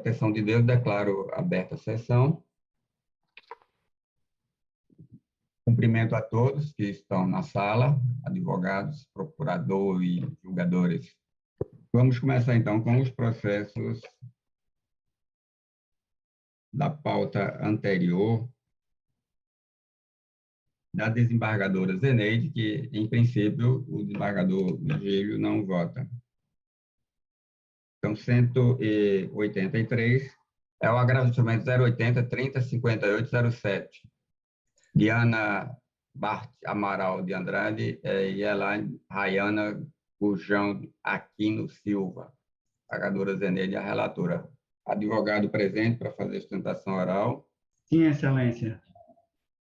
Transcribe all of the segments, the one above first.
proteção de Deus, declaro aberta a sessão. Cumprimento a todos que estão na sala, advogados, procurador e julgadores. Vamos começar, então, com os processos da pauta anterior da desembargadora Zeneide, que, em princípio, o desembargador Virgílio não vota. Então, 183 é o agravo de instrumento 080 30 58 07. Diana Bart Amaral de Andrade e Elaine Rayana Gurjão Aquino Silva. Pagadora Zeneide, a relatora. Advogado presente para fazer sustentação oral. Sim, excelência.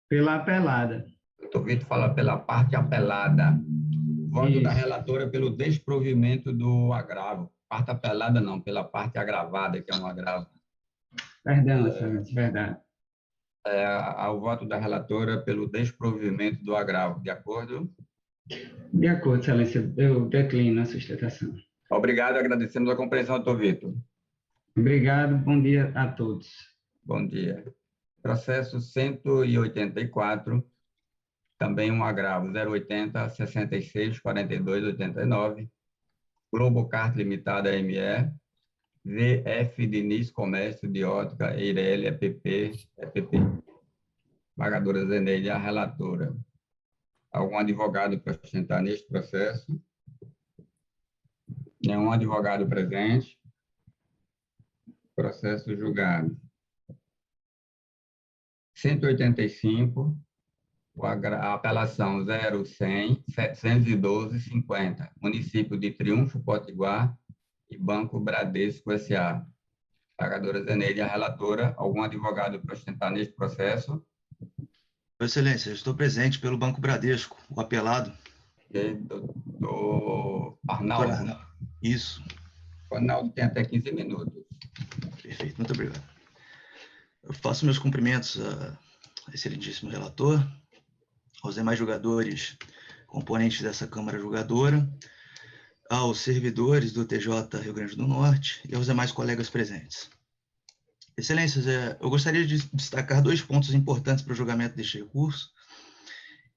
Pela apelada. Doutor Vitor fala pela parte apelada. Voto da Isso. relatora pelo desprovimento do agravo. Parte apelada não, pela parte agravada, que é um agravo. Perdão, excelência, verdade. Ao voto da relatora pelo desprovimento do agravo. De acordo? De acordo, excelência. Eu declino a sustentação. Obrigado, agradecemos a compreensão, doutor Vitor. Obrigado, bom dia a todos. Bom dia. Processo 184, também um agravo, 080 66 42 89, Globocart Limitada ME, VF Diniz Comércio de Ótica, Eireli, EPP. Pagadora Zeneide, a relatora. Algum advogado para sustentar neste processo? Nenhum advogado presente. Processo julgado. 185, a apelação 0100 712 50, município de Triunfo, Potiguar e Banco Bradesco S.A. Pagadora Zeneide, a relatora. Algum advogado para sustentar neste processo? Excelência, estou presente pelo Banco Bradesco, o apelado. Doutor Arnaldo. Isso. O Arnaldo tem até 15 minutos. Perfeito, muito obrigado. Eu faço meus cumprimentos a excelentíssimo relator, aos demais julgadores, componentes dessa Câmara Julgadora, aos servidores do TJ Rio Grande do Norte e aos demais colegas presentes. Excelências, eu gostaria de destacar dois pontos importantes para o julgamento deste recurso,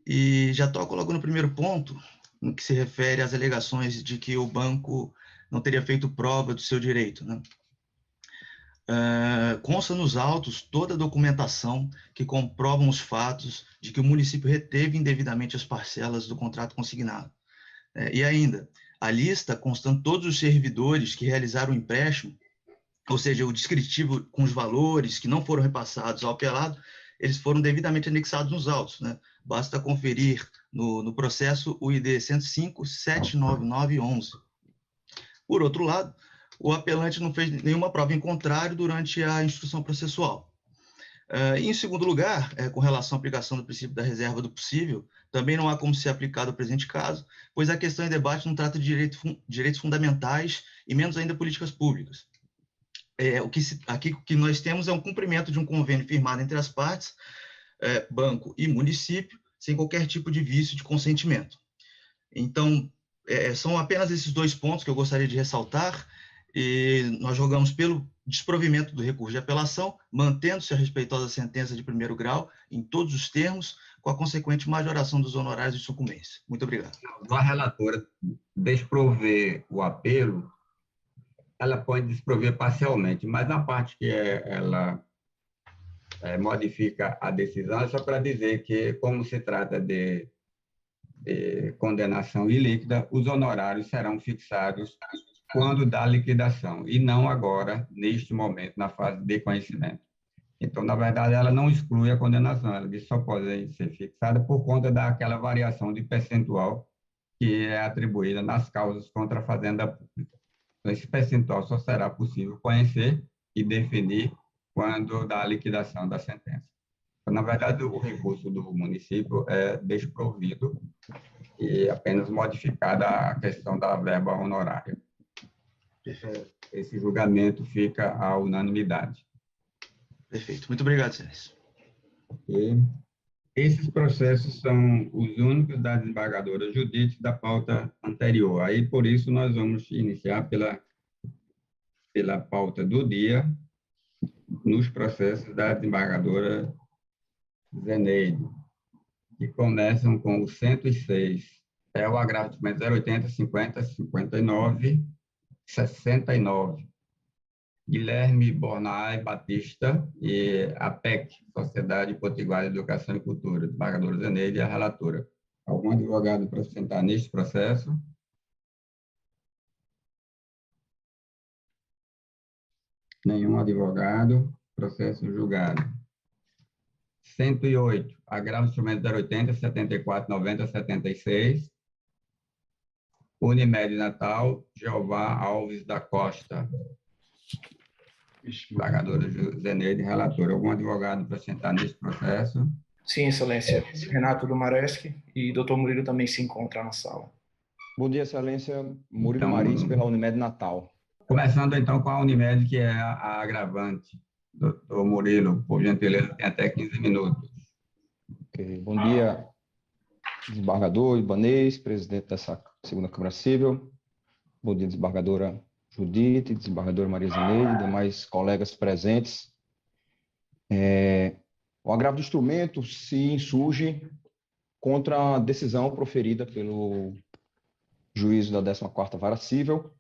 e já toco logo no primeiro ponto, no que se refere às alegações de que o banco não teria feito prova do seu direito, né? Consta nos autos toda a documentação que comprovam os fatos de que o município reteve indevidamente as parcelas do contrato consignado. E ainda, a lista constando todos os servidores que realizaram o empréstimo, ou seja, o descritivo com os valores que não foram repassados ao apelado, eles foram devidamente anexados nos autos, né? Basta conferir no processo o ID 105-79911. Por outro lado, o apelante não fez nenhuma prova em contrário durante a instrução processual. Em segundo lugar, com relação à aplicação do princípio da reserva do possível, também não há como ser aplicado ao presente caso, pois a questão em debate não trata de direitos fundamentais e menos ainda políticas públicas. Aqui o que nós temos é um cumprimento de um convênio firmado entre as partes, banco e município, sem qualquer tipo de vício de consentimento. Então, são apenas esses dois pontos que eu gostaria de ressaltar, e nós jogamos pelo desprovimento do recurso de apelação, mantendo-se a respeitosa sentença de primeiro grau em todos os termos, com a consequente majoração dos honorários de sucumbência. Muito obrigado. A relatora desprover o apelo, ela pode desprover parcialmente, mas na parte que ela modifica a decisão, é só para dizer que, como se trata de condenação ilíquida, os honorários serão fixados quando da liquidação, e não agora, neste momento, na fase de conhecimento. Então, na verdade, ela não exclui a condenação, ela diz que só pode ser fixada por conta daquela variação de percentual que é atribuída nas causas contra a fazenda pública. Então, esse percentual só será possível conhecer e definir quando da liquidação da sentença. Então, na verdade, o recurso do município é desprovido e apenas modificada a questão da verba honorária. Esse julgamento fica à unanimidade. Perfeito. Muito obrigado, excelência. Okay. Esses processos são os únicos da desembargadora Judite da pauta anterior. Aí, por isso, nós vamos iniciar pela pauta do dia, nos processos da desembargadora Zeneide, que começam com o 106. É o agravo de documento 080, 50, 59, 69. Guilherme Bornai Batista e a PEC, Sociedade Potiguar de Educação e Cultura, desembargadora Zeneide e a relatora. Algum advogado para sustentar neste processo? Nenhum advogado. Processo julgado. 108. Agravo de instrumento 080, 74, 90, 76. Unimed Natal, Jeová Alves da Costa. Desembargadora Zeneide, relatora. Algum advogado para sentar neste processo? Sim, Excelência. Renato Dumareschi e Dr. Murilo também se encontram na sala. Bom dia, Excelência. Murilo Maris, pela Unimed Natal. Começando, então, com a Unimed, que é a agravante. Doutor Murilo, por gentileza, tem até 15 minutos. Okay. Bom dia, desembargador Ibanez, presidente dessa segunda Câmara Civil. Bom dia, desembargadora Judite, desembargadora Maria Zeneide, demais colegas presentes. O agravo do instrumento se insurge contra a decisão proferida pelo juízo da 14ª Vara Civil,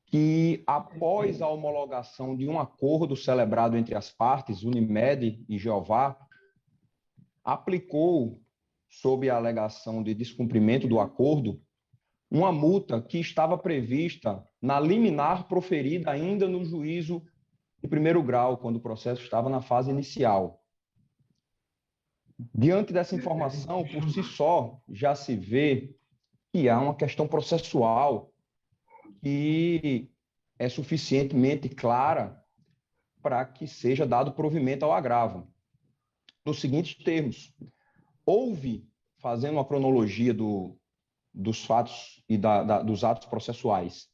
que, após a homologação de um acordo celebrado entre as partes, Unimed e Jeová, aplicou, sob a alegação de descumprimento do acordo, uma multa que estava prevista na liminar proferida ainda no juízo de primeiro grau, quando o processo estava na fase inicial. Diante dessa informação, por si só, já se vê que há uma questão processual que é suficientemente clara para que seja dado provimento ao agravo. Nos seguintes termos, houve, fazendo uma cronologia dos fatos e dos atos processuais,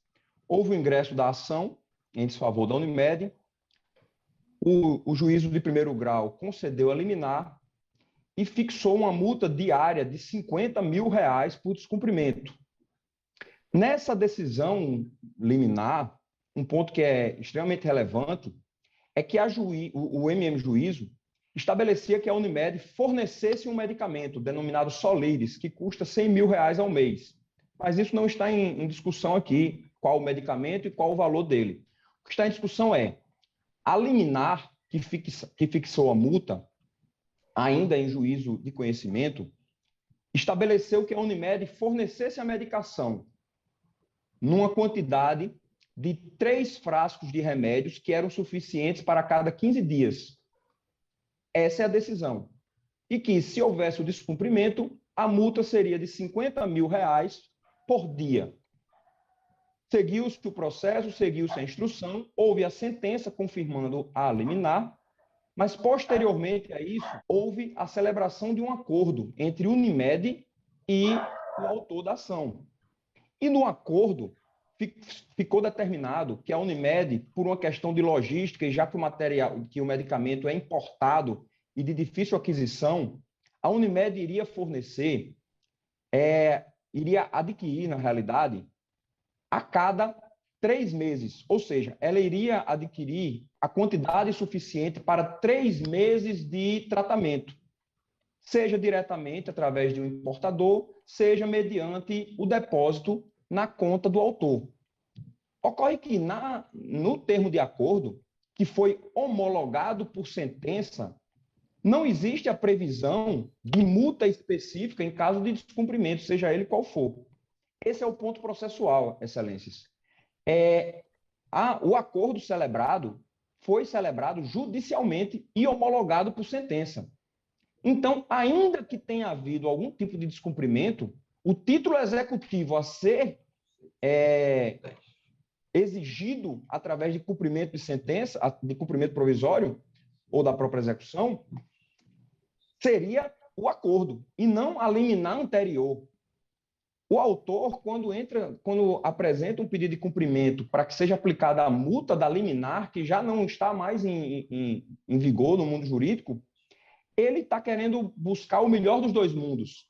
houve o ingresso da ação em desfavor da Unimed, o juízo de primeiro grau concedeu a liminar e fixou uma multa diária de R$50 mil por descumprimento. Nessa decisão liminar, um ponto que é extremamente relevante é que o MM Juízo estabelecia que a Unimed fornecesse um medicamento denominado Soliris, que custa R$100 mil ao mês. Mas isso não está em discussão aqui, qual o medicamento e qual o valor dele. O que está em discussão é a liminar que fixou a multa, ainda em juízo de conhecimento, estabeleceu que a Unimed fornecesse a medicação numa quantidade de 3 frascos de remédios que eram suficientes para cada 15 dias. Essa é a decisão. E que, se houvesse o descumprimento, a multa seria de R$50 mil por dia. Seguiu-se o processo, seguiu-se a instrução, houve a sentença confirmando a liminar, mas, posteriormente a isso, houve a celebração de um acordo entre Unimed e o autor da ação. E no acordo ficou determinado que a Unimed, por uma questão de logística, e já que o medicamento é importado e de difícil aquisição, a Unimed iria fornecer, iria adquirir, na realidade, a cada 3 meses. Ou seja, ela iria adquirir a quantidade suficiente para 3 meses de tratamento, seja diretamente através de um importador, seja mediante o depósito na conta do autor. Ocorre que, no termo de acordo, que foi homologado por sentença, não existe a previsão de multa específica em caso de descumprimento, seja ele qual for. Esse é o ponto processual, Excelências. O acordo foi celebrado judicialmente e homologado por sentença. Então, ainda que tenha havido algum tipo de descumprimento, o título executivo a ser exigido através de cumprimento de sentença, de cumprimento provisório ou da própria execução, seria o acordo e não a liminar anterior. O autor, quando apresenta um pedido de cumprimento para que seja aplicada a multa da liminar, que já não está mais em vigor no mundo jurídico, ele está querendo buscar o melhor dos 2 mundos.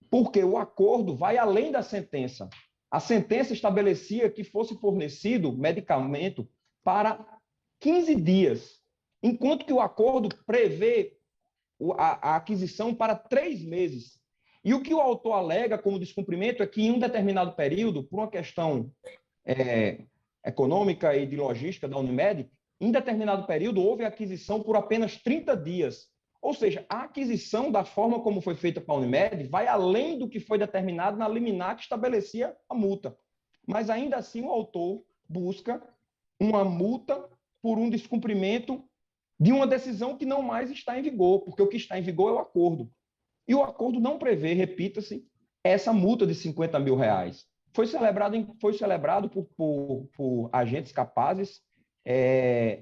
Porque o acordo vai além da sentença. A sentença estabelecia que fosse fornecido medicamento para 15 dias. enquanto que o acordo prevê a aquisição para 3 meses. E o que o autor alega como descumprimento é que, em um determinado período, por uma questão econômica e de logística da Unimed, em determinado período houve aquisição por apenas 30 dias. Ou seja, a aquisição da forma como foi feita para a Unimed vai além do que foi determinado na liminar que estabelecia a multa. Mas ainda assim o autor busca uma multa por um descumprimento de uma decisão que não mais está em vigor, porque o que está em vigor é o acordo. E o acordo não prevê, repita-se, essa multa de R$50 mil. Foi celebrado por agentes capazes,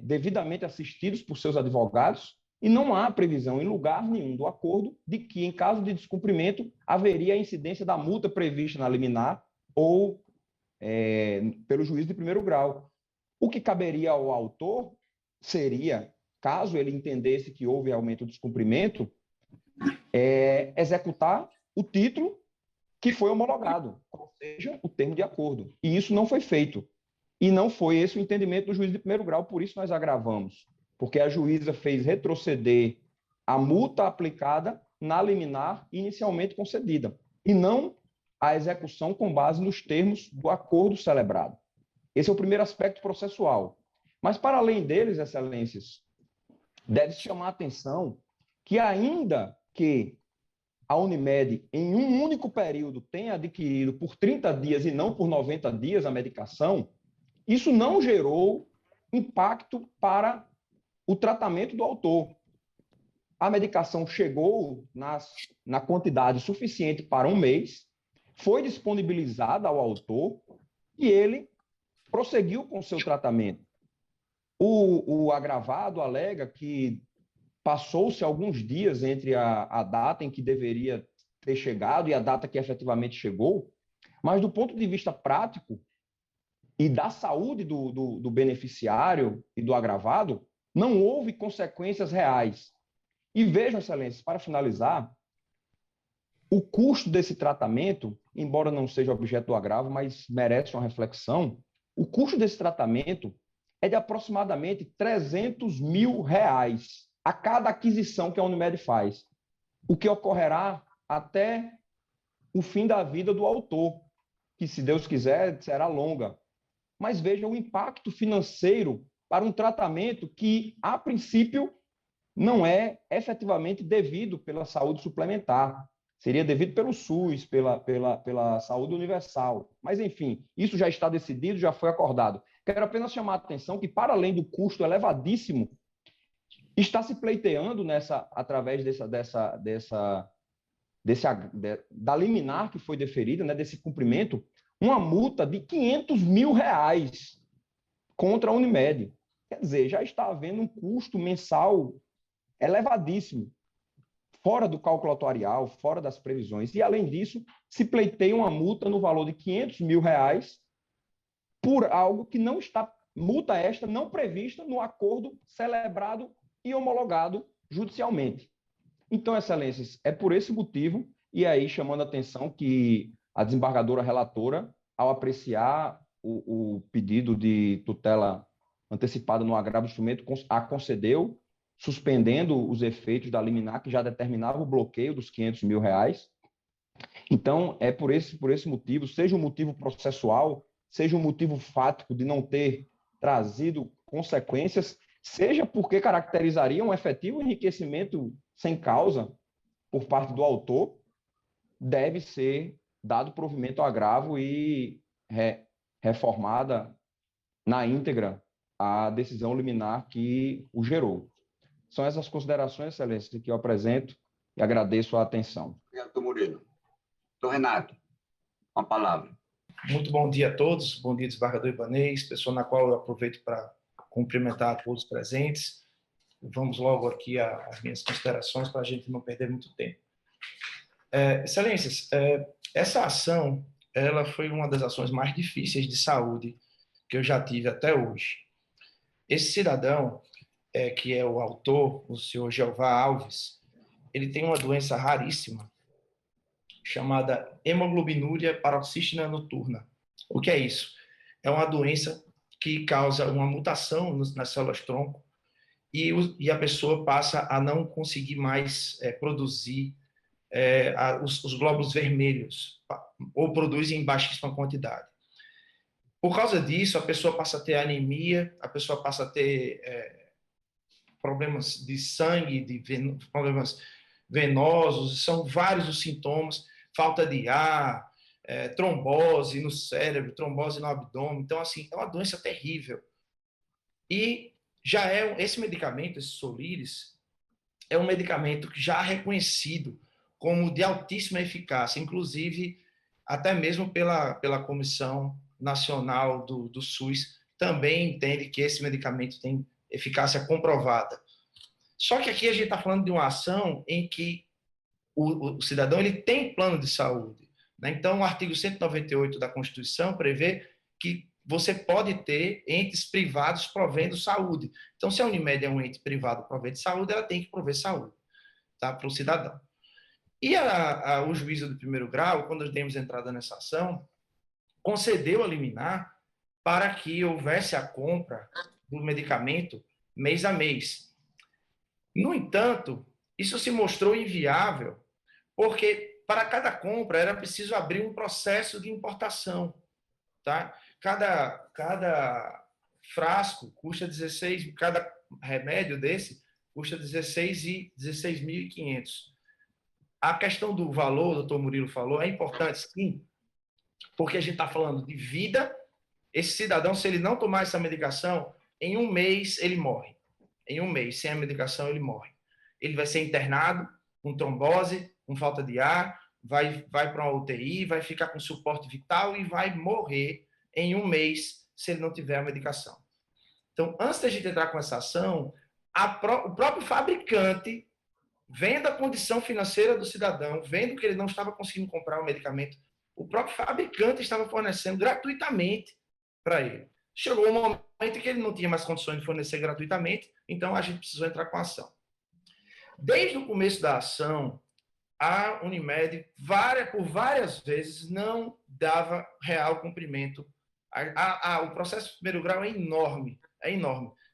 devidamente assistidos por seus advogados, e não há previsão em lugar nenhum do acordo de que, em caso de descumprimento, haveria a incidência da multa prevista na liminar ou pelo juiz de primeiro grau. O que caberia ao autor seria, caso ele entendesse que houve realmente o descumprimento, executar o título que foi homologado, ou seja, o termo de acordo. E isso não foi feito. E não foi esse o entendimento do juiz de primeiro grau, por isso nós agravamos. Porque a juíza fez retroceder a multa aplicada na liminar inicialmente concedida, e não a execução com base nos termos do acordo celebrado. Esse é o primeiro aspecto processual. Mas, para além deles, excelências, deve-se chamar a atenção que, ainda que a Unimed, em um único período, tenha adquirido por 30 dias e não por 90 dias a medicação, isso não gerou impacto para o tratamento do autor. A medicação chegou na quantidade suficiente para um mês, foi disponibilizada ao autor e ele prosseguiu com o seu tratamento. O agravado alega que passou-se alguns dias entre a data em que deveria ter chegado e a data que efetivamente chegou, mas do ponto de vista prático e da saúde do beneficiário e do agravado, não houve consequências reais. E vejam, excelências, para finalizar, o custo desse tratamento, embora não seja objeto do agravo, mas merece uma reflexão, o custo desse tratamento é de aproximadamente R$300 mil a cada aquisição que a Unimed faz, o que ocorrerá até o fim da vida do autor, que, se Deus quiser, será longa. Mas veja o impacto financeiro para um tratamento que, a princípio, não é efetivamente devido pela saúde suplementar. Seria devido pelo SUS, pela saúde universal. Mas, enfim, isso já está decidido, já foi acordado. Quero apenas chamar a atenção que, para além do custo elevadíssimo, está se pleiteando através da liminar que foi deferida, né, desse cumprimento, uma multa de R$500 mil contra a Unimed. Quer dizer, já está havendo um custo mensal elevadíssimo, fora do cálculo atuarial, fora das previsões. E, além disso, se pleiteia uma multa no valor de R$500 mil por algo que não está, multa esta não prevista no acordo celebrado e homologado judicialmente. Então, excelências, é por esse motivo, e aí chamando a atenção que a desembargadora relatora, ao apreciar o pedido de tutela antecipada no agravo do instrumento, a concedeu, suspendendo os efeitos da liminar que já determinava o bloqueio dos R$500 mil. Então, é por esse motivo, seja um motivo processual, seja um motivo fático de não ter trazido consequências, seja porque caracterizaria um efetivo enriquecimento sem causa por parte do autor, deve ser dado provimento ao agravo e reformada na íntegra a decisão liminar que o gerou. São essas considerações, excelência, que eu apresento e agradeço a atenção. Obrigado, doutor Murilo. Doutor Renato, com a palavra. Muito bom dia a todos, bom dia, desembargador Ibanez, pessoa na qual eu aproveito para cumprimentar todos os presentes. Vamos logo aqui às minhas considerações para a gente não perder muito tempo. Excelências, essa ação ela foi uma das ações mais difíceis de saúde que eu já tive até hoje. Esse cidadão, que é o autor, o senhor Jeová Alves, ele tem uma doença raríssima chamada hemoglobinúria paroxística noturna. O que é isso? É uma doença que causa uma mutação nas células-tronco e a pessoa passa a não conseguir mais produzir os glóbulos vermelhos, ou produz em baixíssima quantidade. Por causa disso, a pessoa passa a ter anemia, a pessoa passa a ter problemas de sangue, problemas venosos, são vários os sintomas, falta de ar, trombose no cérebro, trombose no abdômen. Então, assim, é uma doença terrível. E já esse medicamento, esse Soliris, é um medicamento que já é reconhecido como de altíssima eficácia, inclusive até mesmo pela Comissão Nacional do SUS, também entende que esse medicamento tem eficácia comprovada. Só que aqui a gente está falando de uma ação em que o cidadão ele tem plano de saúde, né? Então, o artigo 198 da Constituição prevê que você pode ter entes privados provendo saúde. Então, se a Unimed é um ente privado provendo saúde, ela tem que prover saúde, tá, para o cidadão. E o juízo do primeiro grau, quando demos entrada nessa ação, concedeu a liminar para que houvesse a compra do medicamento mês a mês. No entanto, isso se mostrou inviável, porque para cada compra era preciso abrir um processo de importação, tá? Cada frasco custa 16, cada remédio desse custa 16.500. A questão do valor, o doutor Murilo falou, é importante sim, porque a gente está falando de vida. Esse cidadão, se ele não tomar essa medicação, em um mês ele morre. Em um mês, sem a medicação, ele morre. Ele vai ser internado com trombose, com falta de ar, vai para uma UTI, vai ficar com suporte vital e vai morrer em um mês se ele não tiver a medicação. Então, antes da gente entrar com essa ação, o próprio fabricante, vendo a condição financeira do cidadão, vendo que ele não estava conseguindo comprar o medicamento, o próprio fabricante estava fornecendo gratuitamente para ele. Chegou um momento que ele não tinha mais condições de fornecer gratuitamente, então a gente precisou entrar com a ação. Desde o começo da ação, a Unimed, por várias vezes, não dava real cumprimento. O processo de primeiro grau é enorme.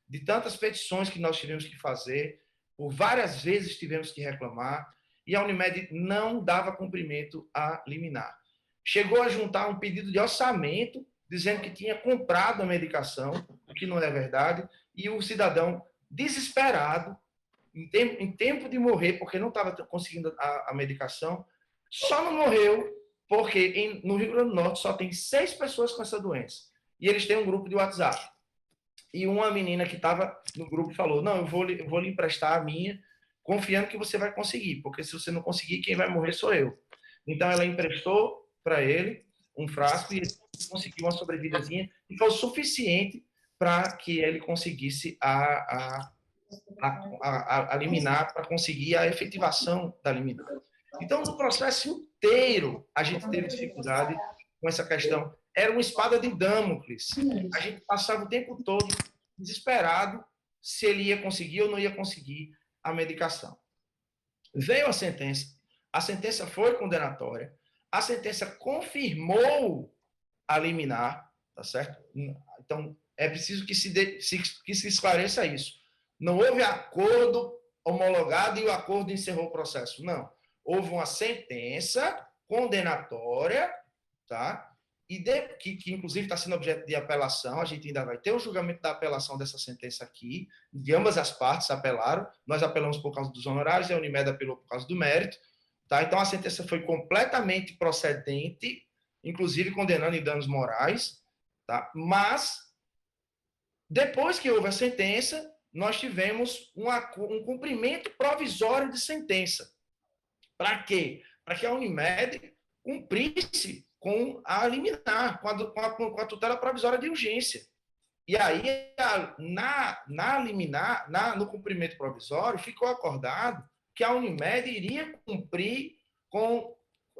De tantas petições que nós tivemos que fazer, por várias vezes tivemos que reclamar, e a Unimed não dava cumprimento à liminar. Chegou a juntar um pedido de orçamento, dizendo que tinha comprado a medicação, o que não é verdade, e o cidadão, desesperado, em tempo de morrer, porque não estava conseguindo a medicação, só não morreu porque no Rio Grande do Norte só tem 6 pessoas com essa doença. E eles têm um grupo de WhatsApp. E uma menina que estava no grupo falou, não, eu vou lhe emprestar a minha, confiando que você vai conseguir, porque se você não conseguir, quem vai morrer sou eu. Então, ela emprestou para ele um frasco e ele conseguiu uma sobrevidazinha, e foi o suficiente para que ele conseguisse a liminar, para conseguir a efetivação da liminar. Então, no processo inteiro, a gente teve dificuldade com essa questão. Era uma espada de Damocles. A gente passava o tempo todo desesperado se ele ia conseguir ou não ia conseguir a medicação. Veio a sentença foi condenatória, a sentença confirmou a liminar, tá certo? Então, é preciso que se esclareça isso. Não houve acordo homologado e o acordo encerrou o processo. Não. Houve uma sentença condenatória, tá? Que inclusive está sendo objeto de apelação. A gente ainda vai ter o julgamento da apelação dessa sentença aqui. De ambas as partes apelaram. Nós apelamos por causa dos honorários e a Unimed apelou por causa do mérito. Tá? Então, a sentença foi completamente procedente, inclusive condenando em danos morais. Tá? Mas, depois que houve a sentença, nós tivemos um cumprimento provisório de sentença. Para quê? Para que a Unimed cumprisse com a liminar, com a tutela provisória de urgência. E aí, na liminar, no cumprimento provisório, ficou acordado que a Unimed iria cumprir com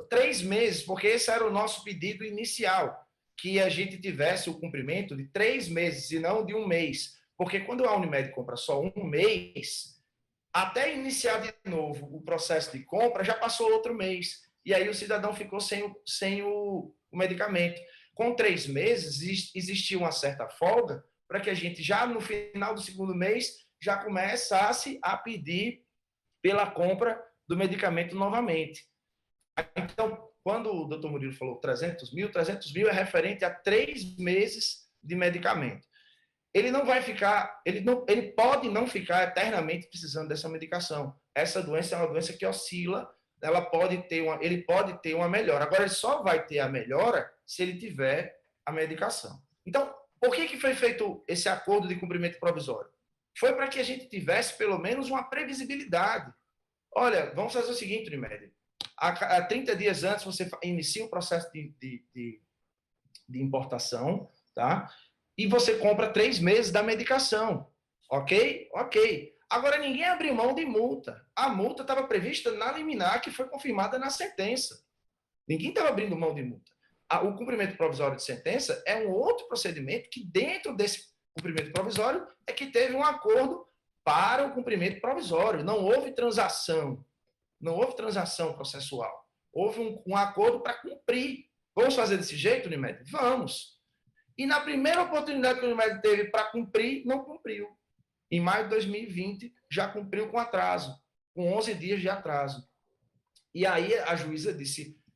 3 meses, porque esse era o nosso pedido inicial, que a gente tivesse o cumprimento de 3 meses e não de 1 mês. Porque quando a Unimed compra só 1 mês, até iniciar de novo o processo de compra, já passou outro mês. E aí o cidadão ficou sem o medicamento. Com 3 meses, existia uma certa folga para que a gente, já no final do 2º mês, já começasse a pedir pela compra do medicamento novamente. Então, quando o doutor Murilo falou 300 mil é referente a 3 meses de medicamento. Ele não vai ficar, ele pode não ficar eternamente precisando dessa medicação. Essa doença é uma doença que oscila, ele pode ter uma melhora. Agora, ele só vai ter a melhora se ele tiver a medicação. Então, por que foi feito esse acordo de cumprimento provisório? Foi para que a gente tivesse, pelo menos, uma previsibilidade. Olha, vamos fazer o seguinte, Unimed. Há 30 dias antes, você inicia o processo de importação, tá? E você compra 3 meses da medicação. Ok? Ok. Agora, ninguém abriu mão de multa. A multa estava prevista na liminar, que foi confirmada na sentença. Ninguém estava abrindo mão de multa. O cumprimento provisório de sentença é um outro procedimento que, dentro desse cumprimento provisório, é que teve um acordo para o cumprimento provisório. Não houve transação. Não houve transação processual. Houve um acordo para cumprir. Vamos fazer desse jeito, Unimed? Vamos. E na primeira oportunidade que o Unimed teve para cumprir, não cumpriu. Em maio de 2020, já cumpriu com atraso, com 11 dias de atraso. E aí a juíza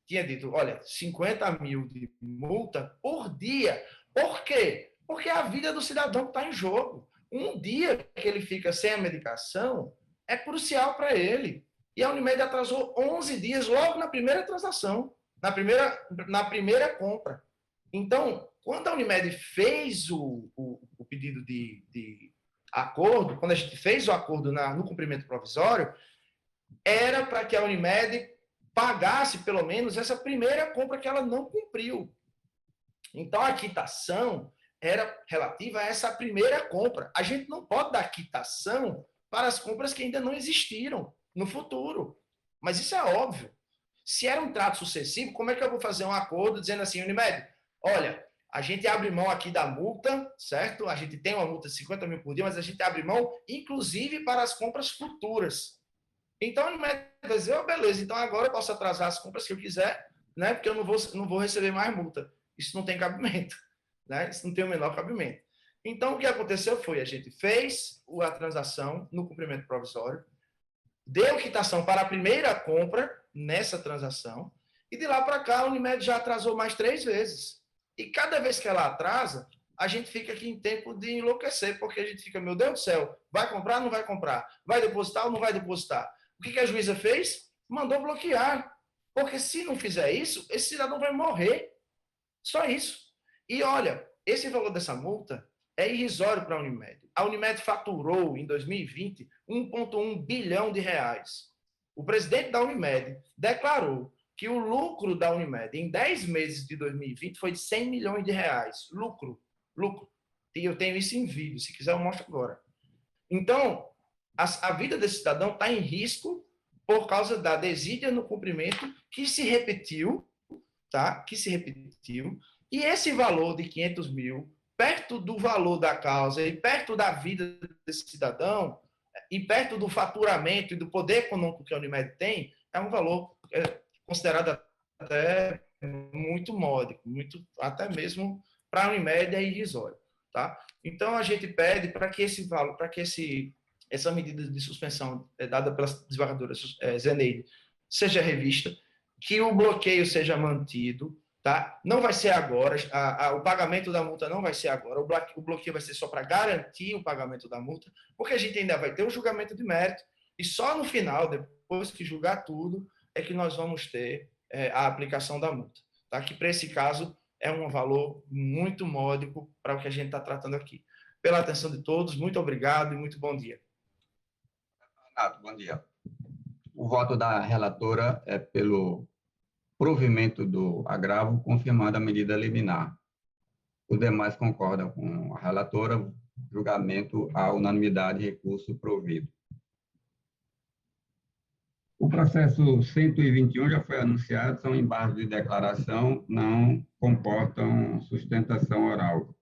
tinha dito, olha, 50 mil de multa por dia. Por quê? Porque a vida do cidadão está em jogo. Um dia que ele fica sem a medicação é crucial para ele. E a Unimed atrasou 11 dias logo na primeira transação, na primeira compra. Então, quando a Unimed fez o pedido de acordo, quando a gente fez o acordo no cumprimento provisório, era para que a Unimed pagasse, pelo menos, essa primeira compra que ela não cumpriu. Então, a quitação era relativa a essa primeira compra. A gente não pode dar quitação para as compras que ainda não existiram no futuro. Mas isso é óbvio. Se era um trato sucessivo, como é que eu vou fazer um acordo dizendo assim, Unimed, olha, a gente abre mão aqui da multa, certo? A gente tem uma multa de 50 mil por dia, mas a gente abre mão, inclusive, para as compras futuras. Então, a Unimed vai dizer, beleza, então agora eu posso atrasar as compras que eu quiser, né? Porque eu não vou receber mais multa. Isso não tem cabimento, né? Isso não tem o menor cabimento. Então, o que aconteceu foi, a gente fez a transação no cumprimento provisório, deu quitação para a primeira compra nessa transação, e de lá para cá a Unimed já atrasou mais 3 vezes. E cada vez que ela atrasa, a gente fica aqui em tempo de enlouquecer, porque a gente fica, meu Deus do céu, vai comprar ou não vai comprar? Vai depositar ou não vai depositar? O que a juíza fez? Mandou bloquear. Porque se não fizer isso, esse cidadão vai morrer. Só isso. E olha, esse valor dessa multa é irrisório para a Unimed. A Unimed faturou, em 2020, 1,1 bilhão de reais. O presidente da Unimed declarou que o lucro da Unimed em 10 meses de 2020 foi de 100 milhões de reais. Lucro. E eu tenho isso em vídeo, se quiser eu mostro agora. Então, a vida desse cidadão está em risco por causa da desídia no cumprimento que se repetiu, tá? Que se repetiu. E esse valor de 500 mil, perto do valor da causa e perto da vida desse cidadão, e perto do faturamento e do poder econômico que a Unimed tem, é um valor considerado até muito módico, até mesmo para a Unimed é irrisório, tá? Então a gente pede para que esse valor, essa medida de suspensão dada pela desembargadora Zeneide seja revista, que o bloqueio seja mantido, tá? Não vai ser agora, o pagamento da multa não vai ser agora, o bloqueio vai ser só para garantir o pagamento da multa, porque a gente ainda vai ter o julgamento de mérito, e só no final, depois que julgar tudo, é que nós vamos ter a aplicação da multa, tá? Que para esse caso é um valor muito módico para o que a gente está tratando aqui. Pela atenção de todos, muito obrigado e muito bom dia. Bom dia. O voto da relatora é pelo provimento do agravo, confirmando a medida liminar. Os demais concordam com a relatora, julgamento à unanimidade, recurso provido. O processo 121 já foi anunciado, são embargos de declaração, não comportam sustentação oral.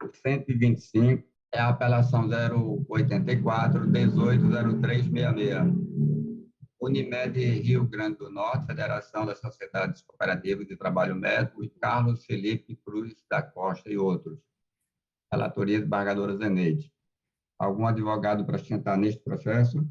O 125 é a apelação 084-180366. Unimed Rio Grande do Norte, Federação das Sociedades Cooperativas de Trabalho Médico, e Carlos Felipe Cruz da Costa e outros. Relatoria desembargadora Zeneide. Algum advogado para sustentar neste processo?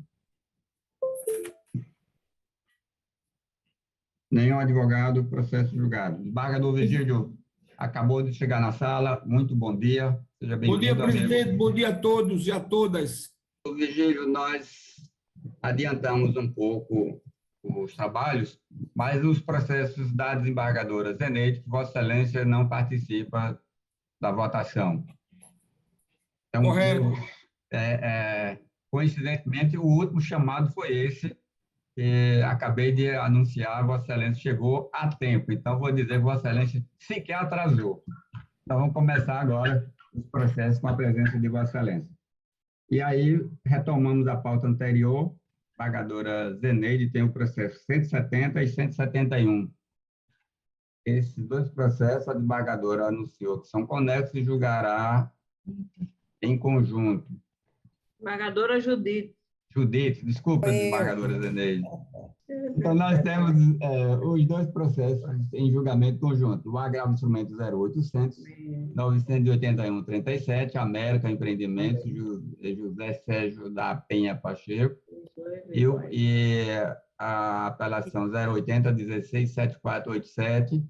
Nenhum advogado, processo julgado. Desembargador Virgílio acabou de chegar na sala. Muito bom dia. Seja Bom dia, bem-vindo, amigo. presidente. Bom dia a todos e a todas. Virgílio, nós adiantamos um pouco os trabalhos, mas os processos da desembargadora Zeneide, que Vossa Excelência não participa da votação. Então, Correto. coincidentemente, o último chamado foi esse, que acabei de anunciar, Vossa Excelência chegou a tempo. Então, vou dizer, Vossa Excelência sequer atrasou. Então, vamos começar agora os processos com a presença de Vossa Excelência. E aí, retomamos a pauta anterior. A desembargadora Zeneide tem o processo 170 e 171. Esses dois processos, a desembargadora anunciou que são conexos e julgará em conjunto. Desembargadora Judite. Judite, desculpa, desembargadora Zeneide. Então, nós temos os dois processos em julgamento conjunto. O agravo do instrumento 0800, 981-37, América Empreendimentos, José Sérgio da Penha Pacheco, e a apelação 080-16-7487,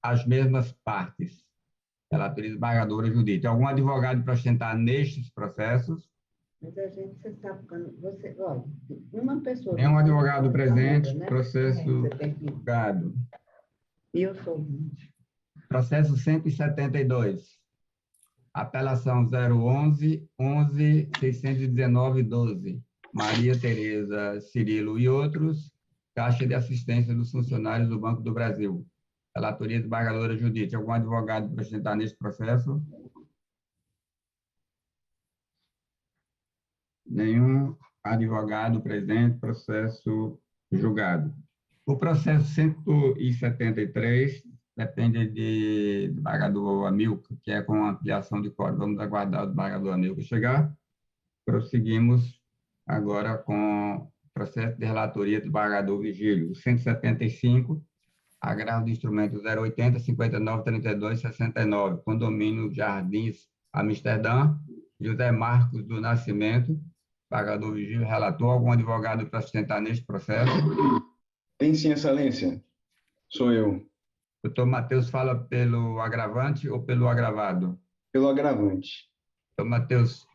as mesmas partes. Relatoria desembargadora Judite. Algum advogado para sustentar nestes processos? Mas a gente, você sabe, olha, uma pessoa... É um advogado presente, né? processo julgado. E eu sou... Processo 172. Apelação 011-11-619-12. Maria Tereza Cirilo e outros. Caixa de Assistência dos Funcionários do Banco do Brasil. Relatoria desembargadora Judite. Algum advogado para sustentar neste processo? Nenhum advogado presente, processo julgado. O processo 173 depende de desembargador Amilcar, que é com ampliação de código. Vamos aguardar o desembargador Amilcar chegar. Prosseguimos agora com o processo de relatoria do desembargador Virgílio. 175, agravo de instrumento 080, 59, 32, 69, condomínio Jardins Amsterdã, José Marcos do Nascimento. Desembargador Virgílio, relator, algum advogado para sustentar neste processo? Tem sim, excelência. Sou eu. Doutor Matheus fala pelo agravante ou pelo agravado? Pelo agravante. Doutor Matheus,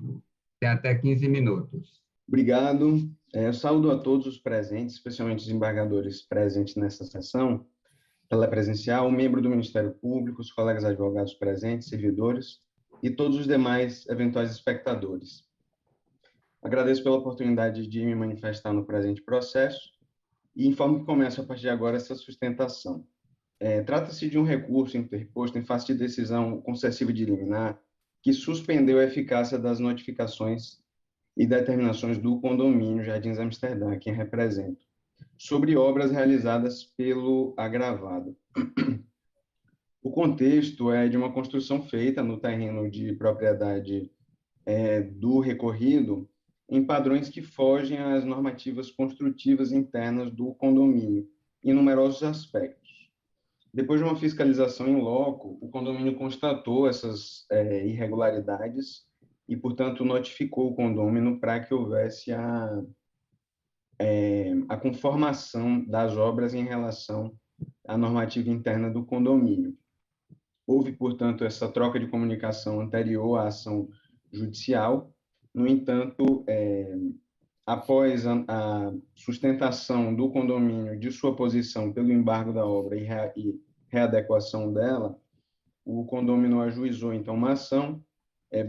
tem até 15 minutos. Obrigado. Saúdo a todos os presentes, especialmente os embargadores presentes nessa sessão, ela presencial, o membro do Ministério Público, os colegas advogados presentes, servidores e todos os demais eventuais espectadores. Agradeço pela oportunidade de me manifestar no presente processo e informo que começo a partir de agora essa sustentação. Trata-se de um recurso interposto em face de decisão concessiva de liminar que suspendeu a eficácia das notificações e determinações do condomínio Jardins Amsterdã, a quem represento, sobre obras realizadas pelo agravado. O contexto é de uma construção feita no terreno de propriedade do recorrido em padrões que fogem às normativas construtivas internas do condomínio, em numerosos aspectos. Depois de uma fiscalização em loco, o condomínio constatou essas irregularidades e, portanto, notificou o condômino para que houvesse a conformação das obras em relação à normativa interna do condomínio. Houve, portanto, essa troca de comunicação anterior à ação judicial. No entanto, após a sustentação do condomínio de sua posição pelo embargo da obra e readequação dela, o condomínio ajuizou, então, uma ação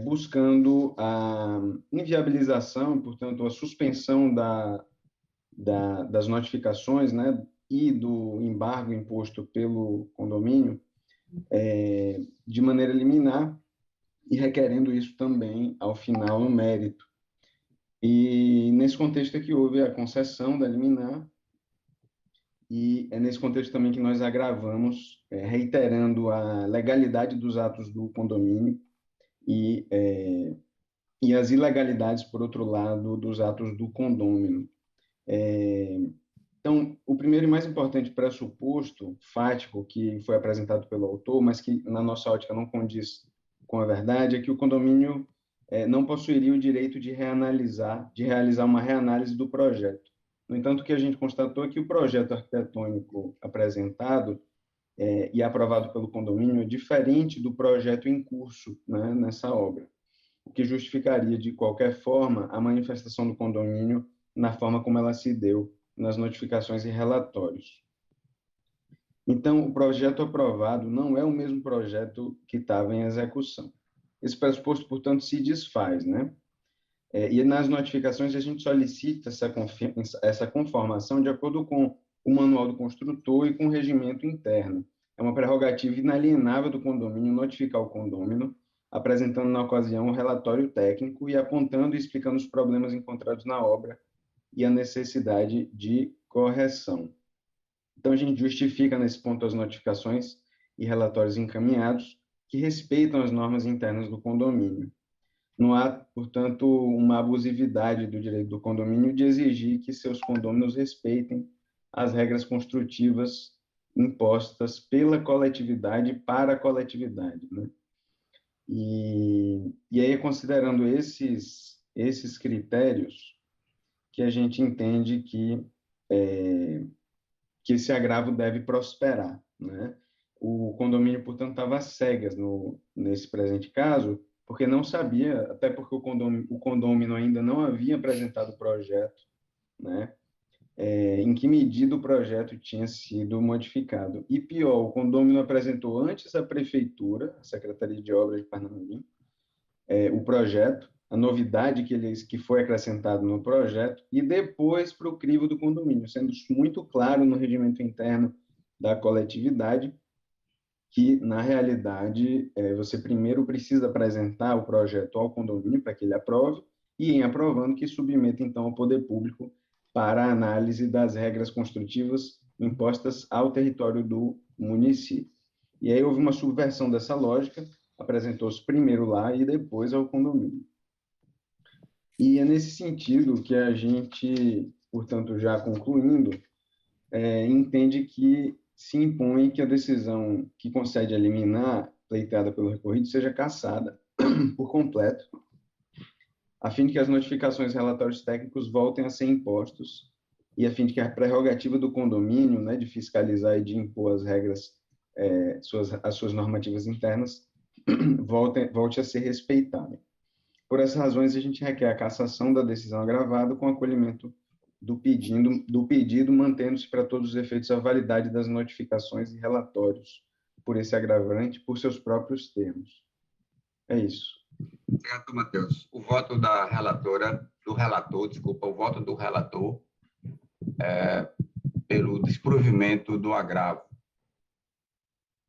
buscando a inviabilização, portanto, a suspensão das notificações, né, e do embargo imposto pelo condomínio de maneira liminar, e requerendo isso também, ao final, no mérito. E nesse contexto é que houve a concessão da liminar, e é nesse contexto também que nós agravamos, reiterando a legalidade dos atos do condomínio e as ilegalidades, por outro lado, dos atos do condômino. Então, o primeiro e mais importante pressuposto fático que foi apresentado pelo autor, mas que, na nossa ótica, não condiz com a verdade, é que o condomínio não possuiria o direito de realizar uma reanálise do projeto. No entanto, o que a gente constatou é que o projeto arquitetônico apresentado e aprovado pelo condomínio é diferente do projeto em curso, né, nessa obra, o que justificaria, de qualquer forma, a manifestação do condomínio na forma como ela se deu nas notificações e relatórios. Então, o projeto aprovado não é o mesmo projeto que estava em execução. Esse pressuposto, portanto, se desfaz, né? E nas notificações a gente solicita essa conformação de acordo com o manual do construtor e com o regimento interno. É uma prerrogativa inalienável do condomínio notificar o condômino, apresentando na ocasião um relatório técnico e apontando e explicando os problemas encontrados na obra e a necessidade de correção. Então, a gente justifica nesse ponto as notificações e relatórios encaminhados que respeitam as normas internas do condomínio. Não há, portanto, uma abusividade do direito do condomínio de exigir que seus condôminos respeitem as regras construtivas impostas pela coletividade para a coletividade, né? E aí, considerando esses critérios, que a gente entende que esse agravo deve prosperar, né? O condomínio, portanto, estava às cegas nesse presente caso, porque não sabia, até porque o condômino ainda não havia apresentado o projeto, né? Em que medida o projeto tinha sido modificado. E pior, o condômino apresentou antes à prefeitura, a Secretaria de Obras de Parnamirim, o projeto, a novidade que foi acrescentado no projeto, e depois para o crivo do condomínio, sendo muito claro no regimento interno da coletividade que, na realidade, você primeiro precisa apresentar o projeto ao condomínio para que ele aprove, e, em aprovando, que submeta, então, ao poder público para a análise das regras construtivas impostas ao território do município. E aí houve uma subversão dessa lógica, apresentou-se primeiro lá e depois ao condomínio. E é nesse sentido que a gente, portanto, já concluindo, entende que se impõe que a decisão que concede a liminar pleiteada pelo recorrido seja cassada por completo, a fim de que as notificações e relatórios técnicos voltem a ser impostos e a fim de que a prerrogativa do condomínio, né, de fiscalizar e de impor as regras, as suas normativas internas, volte a ser respeitada. Por essas razões, a gente requer a cassação da decisão agravada com acolhimento do pedido, mantendo-se para todos os efeitos a validade das notificações e relatórios por esse agravante, por seus próprios termos. É isso. Obrigado, Matheus. O voto o voto do relator pelo desprovimento do agravo.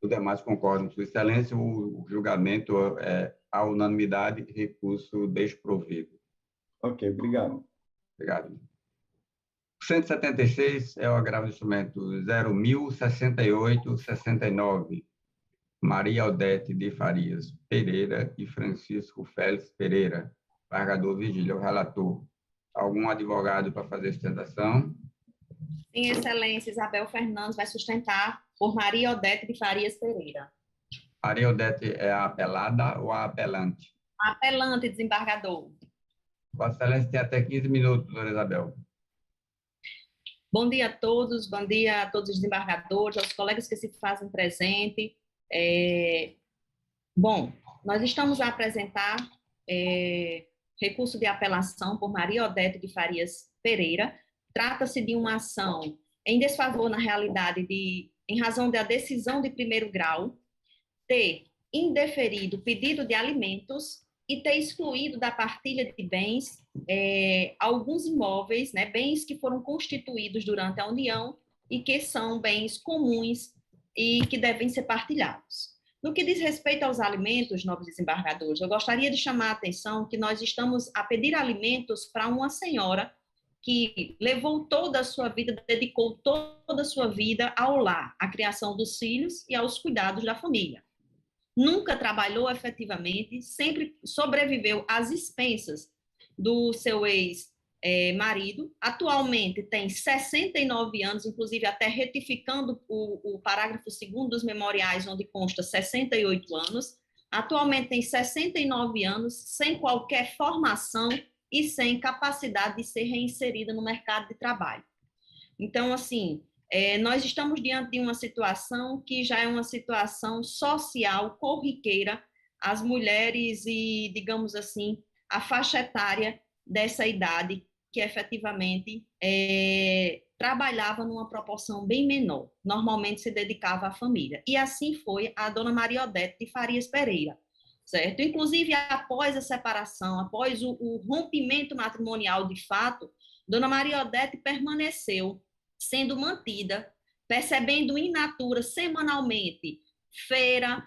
Os demais concordam, Sua Excelência, o julgamento é a unanimidade, recurso desprovido. Ok, obrigado. Obrigado. 176 é o agravo do instrumento 0.068/69. Maria Odete de Farias Pereira e Francisco Félix Pereira. Embargador Virgílio, relator. Algum advogado para fazer sustentação? Sim, Excelência, Isabel Fernandes vai sustentar por Maria Odete de Farias Pereira. Maria Odete é a apelada ou a apelante? A apelante, desembargador. Vossa Excelência tem até 15 minutos, doutora Isabel. Bom dia a todos os desembargadores, aos colegas que se fazem presente. Bom, nós estamos a apresentar recurso de apelação por Maria Odete de Farias Pereira. Trata-se de uma ação em desfavor, na realidade, em razão da decisão de primeiro grau, ter indeferido o pedido de alimentos e ter excluído da partilha de bens alguns imóveis, né, bens que foram constituídos durante a união e que são bens comuns e que devem ser partilhados. No que diz respeito aos alimentos, nobres desembargadores, eu gostaria de chamar a atenção que nós estamos a pedir alimentos para uma senhora que levou toda a sua vida, dedicou toda a sua vida ao lar, à criação dos filhos e aos cuidados da família. Nunca trabalhou efetivamente, sempre sobreviveu às expensas do seu ex-marido. Atualmente tem 69 anos, inclusive até retificando o parágrafo 2º dos memoriais, onde consta 68 anos. atualmente tem 69 anos, sem qualquer formação e sem capacidade de ser reinserida no mercado de trabalho. Então, assim, nós estamos diante de uma situação que já é uma situação social corriqueira. As mulheres e, digamos assim, a faixa etária dessa idade que efetivamente trabalhava numa proporção bem menor, normalmente se dedicava à família. E assim foi a dona Maria Odete de Farias Pereira, certo? Inclusive, após a separação, após o rompimento matrimonial de fato, dona Maria Odete permaneceu sendo mantida, percebendo in natura semanalmente feira,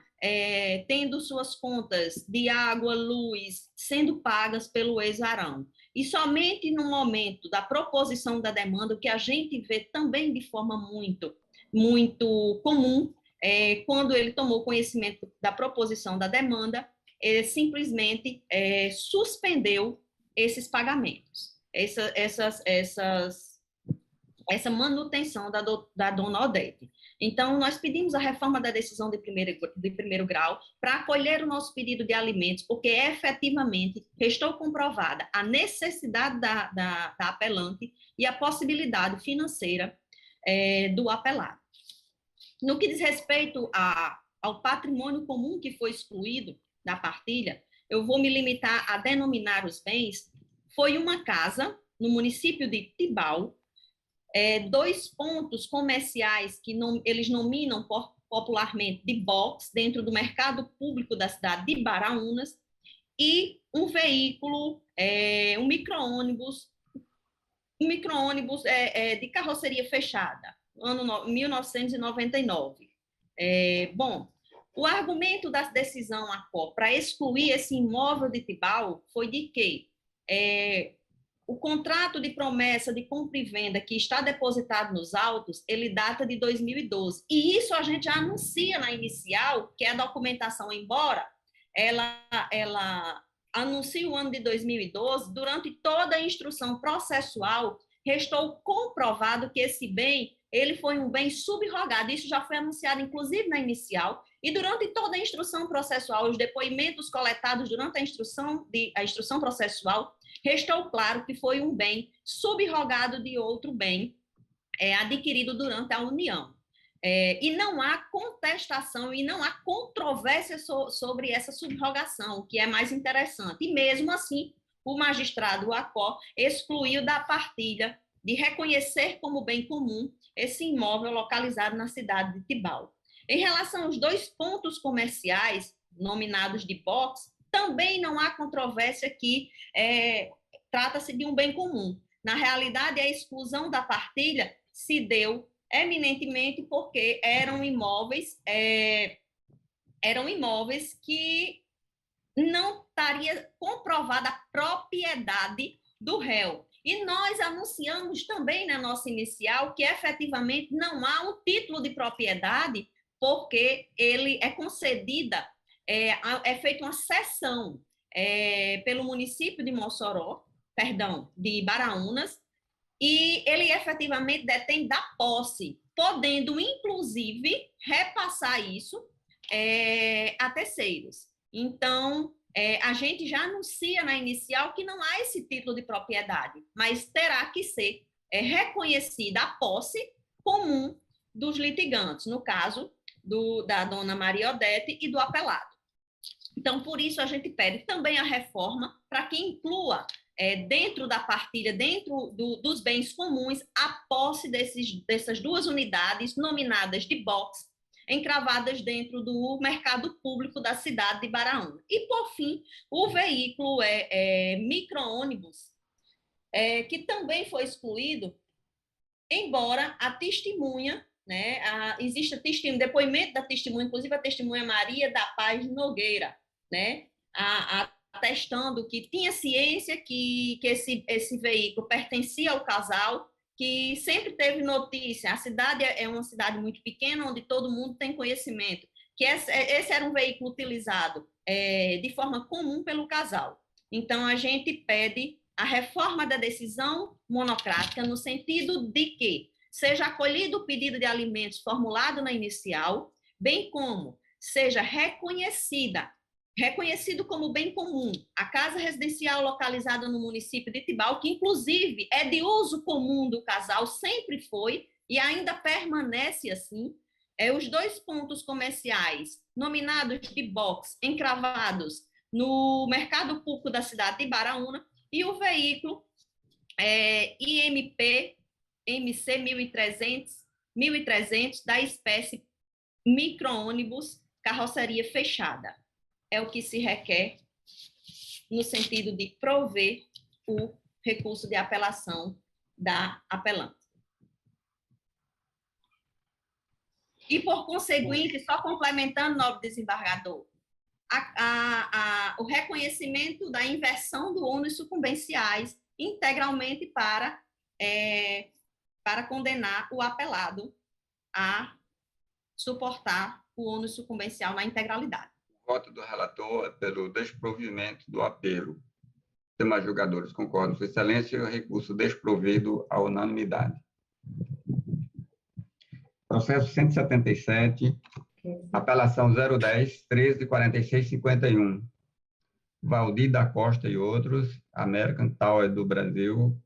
tendo suas contas de água, luz, sendo pagas pelo ex-varão. E somente no momento da proposição da demanda, o que a gente vê também de forma muito comum, quando ele tomou conhecimento da proposição da demanda, ele simplesmente suspendeu esses pagamentos, essa manutenção da dona Odete. Então, nós pedimos a reforma da decisão de primeiro grau para acolher o nosso pedido de alimentos, porque efetivamente restou comprovada a necessidade da apelante e a possibilidade financeira do apelado. No que diz respeito ao patrimônio comum que foi excluído da partilha, eu vou me limitar a denominar os bens. Foi uma casa no município de Tibau, 2 pontos comerciais que eles nominam popularmente de box dentro do mercado público da cidade de Baraunas, e um veículo, um micro-ônibus de carroceria fechada, ano 1999. Bom, o argumento da decisão ACO para excluir esse imóvel de Tibau foi de que o contrato de promessa de compra e venda que está depositado nos autos, ele data de 2012. E isso a gente já anuncia na inicial, que é a documentação, embora ela anuncie o ano de 2012, durante toda a instrução processual, restou comprovado que esse bem, ele foi um bem subrogado. Isso já foi anunciado, inclusive, na inicial. E durante toda a instrução processual, os depoimentos coletados durante a instrução processual, restou claro que foi um bem subrogado de outro bem adquirido durante a união. E não há contestação e não há controvérsia sobre essa subrogação, o que é mais interessante. E mesmo assim, o magistrado ACO excluiu da partilha de reconhecer como bem comum esse imóvel localizado na cidade de Tibau. Em relação aos 2 pontos comerciais nominados de box, também não há controvérsia que trata-se de um bem comum. Na realidade, a exclusão da partilha se deu eminentemente porque eram imóveis que não estaria comprovada a propriedade do réu. E nós anunciamos também na nossa inicial que efetivamente não há um título de propriedade, porque ele é concedida, é feita uma cessão pelo município de de Baraunas, e ele efetivamente detém da posse, podendo, inclusive, repassar isso a terceiros. Então, a gente já anuncia na inicial que não há esse título de propriedade, mas terá que ser reconhecida a posse comum dos litigantes, no caso da dona Maria Odete e do apelado. Então, por isso, a gente pede também a reforma para que inclua dentro da partilha, dentro dos bens comuns, a posse dessas 2 unidades nominadas de box, encravadas dentro do mercado público da cidade de Baraunas. E, por fim, o veículo micro-ônibus, que também foi excluído, embora a testemunha, existe depoimento da testemunha, inclusive a testemunha Maria da Paz Nogueira, atestando que tinha ciência que esse veículo pertencia ao casal, que sempre teve notícia. A cidade é uma cidade muito pequena, onde todo mundo tem conhecimento, que esse era um veículo utilizado de forma comum pelo casal. Então, a gente pede a reforma da decisão monocrática no sentido de que seja acolhido o pedido de alimentos formulado na inicial, bem como seja reconhecida reconhecido como bem comum, a casa residencial localizada no município de Tibau, que inclusive é de uso comum do casal, sempre foi e ainda permanece assim, os 2 pontos comerciais nominados de box encravados no mercado público da cidade de Ibaraúna e o veículo IMP MC 1300 da espécie micro-ônibus carroceria fechada. É o que se requer no sentido de prover o recurso de apelação da apelante. E, por conseguinte, só complementando, nobre desembargador, o reconhecimento da inversão do ônus sucumbenciais integralmente para condenar o apelado a suportar o ônus sucumbencial na integralidade. O voto do relator é pelo desprovimento do apelo. Os demais julgadores concordam, Sua Excelência, o recurso desprovido à unanimidade. Processo 177, apelação 010, 134651. Valdir da Costa e outros, American Tower do Brasil,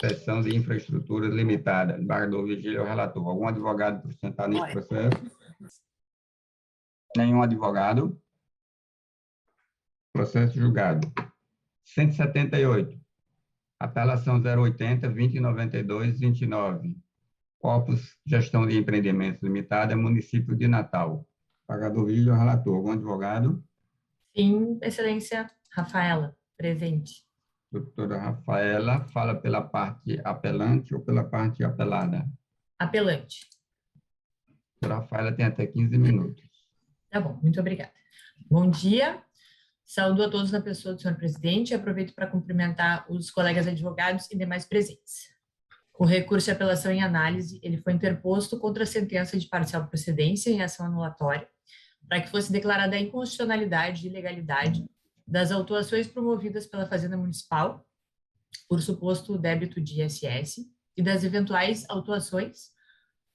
seção de infraestrutura limitada. Embargador Vigílio é o relator. Algum advogado para sustentar nesse processo? Nenhum advogado. Processo julgado. 178. Apelação 080, 2092, 29. Corpus Gestão de Empreendimentos Limitada, município de Natal. Embargador Vigílio é o relator. Algum advogado? Sim, Excelência. Rafaela, presente. Doutora Rafaela, fala pela parte apelante ou pela parte apelada? Apelante. Doutora Rafaela tem até 15 minutos. Tá bom, muito obrigada. Bom dia. Saúdo a todos na pessoa do senhor presidente e aproveito para cumprimentar os colegas advogados e demais presentes. O recurso de apelação em análise, ele foi interposto contra a sentença de parcial procedência em ação anulatória, para que fosse declarada a inconstitucionalidade e ilegalidade das autuações promovidas pela Fazenda Municipal por suposto débito de ISS e das eventuais autuações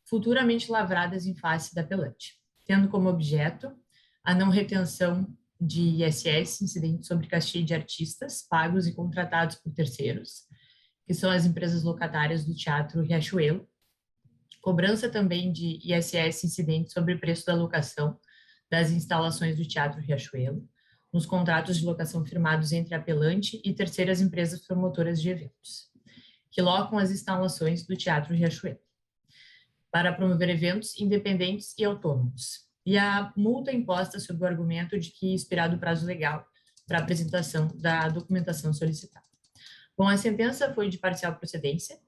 futuramente lavradas em face da apelante, tendo como objeto a não retenção de ISS incidente sobre caixinha de artistas pagos e contratados por terceiros, que são as empresas locatárias do Teatro Riachuelo, cobrança também de ISS incidente sobre o preço da locação das instalações do Teatro Riachuelo, nos contratos de locação firmados entre a apelante e terceiras empresas promotoras de eventos, que locam as instalações do Teatro Riachuelo, para promover eventos independentes e autônomos, e a multa imposta sob o argumento de que expirado o prazo legal para a apresentação da documentação solicitada. Bom, a sentença foi de parcial procedência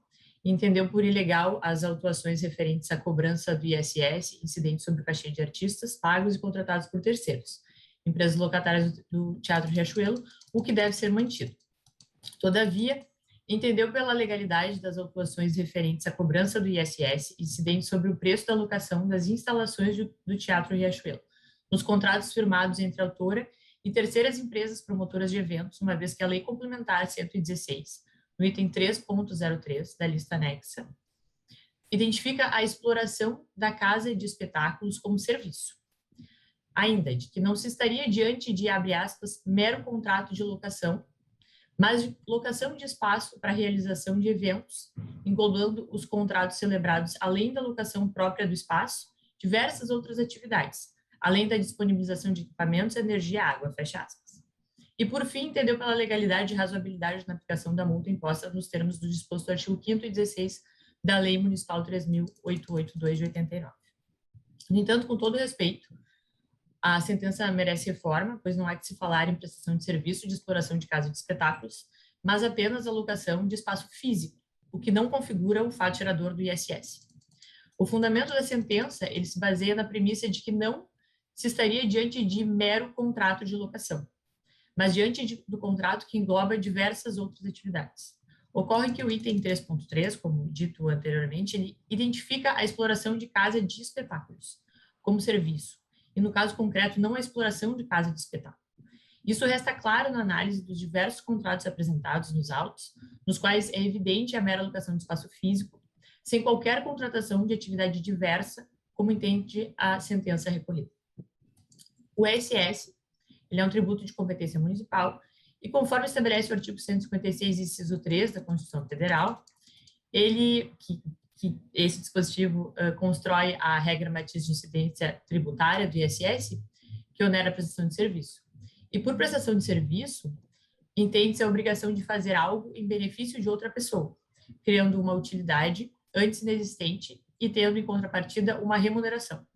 e entendeu por ilegal as autuações referentes à cobrança do ISS, incidente sobre o cachê de artistas pagos e contratados por terceiros, empresas locatárias do Teatro Riachuelo, o que deve ser mantido. Todavia, entendeu pela legalidade das autuações referentes à cobrança do ISS, incidente sobre o preço da locação das instalações do Teatro Riachuelo, nos contratos firmados entre a autora e terceiras empresas promotoras de eventos, uma vez que a Lei Complementar 116, no item 3.03 da lista anexa, identifica a exploração da casa de espetáculos como serviço. Ainda de que não se estaria diante de, abre aspas, mero contrato de locação, mas de locação de espaço para realização de eventos, englobando os contratos celebrados além da locação própria do espaço, diversas outras atividades, além da disponibilização de equipamentos, energia e água, fecha aspas. E, por fim, entendeu pela legalidade e razoabilidade na aplicação da multa imposta nos termos do disposto do artigo 5º e 16 da Lei Municipal 3.882 de 89. No entanto, com todo respeito, a sentença merece reforma, pois não há que se falar em prestação de serviço de exploração de casa de espetáculos, mas apenas a locação de espaço físico, o que não configura o fato gerador do ISS. O fundamento da sentença, ele se baseia na premissa de que não se estaria diante de mero contrato de locação, mas diante do contrato que engloba diversas outras atividades. Ocorre que o item 3.3, como dito anteriormente, ele identifica a exploração de casa de espetáculos como serviço, e no caso concreto, não a exploração de casa de espetáculo. Isso resta claro na análise dos diversos contratos apresentados nos autos, nos quais é evidente a mera alocação de espaço físico, sem qualquer contratação de atividade diversa, como entende a sentença recorrida. O ISS, ele é um tributo de competência municipal, e conforme estabelece o artigo 156, inciso 3 da Constituição Federal, esse dispositivo constrói a regra matriz de incidência tributária do ISS, que onera a prestação de serviço. E por prestação de serviço, entende-se a obrigação de fazer algo em benefício de outra pessoa, criando uma utilidade antes inexistente e tendo em contrapartida uma remuneração.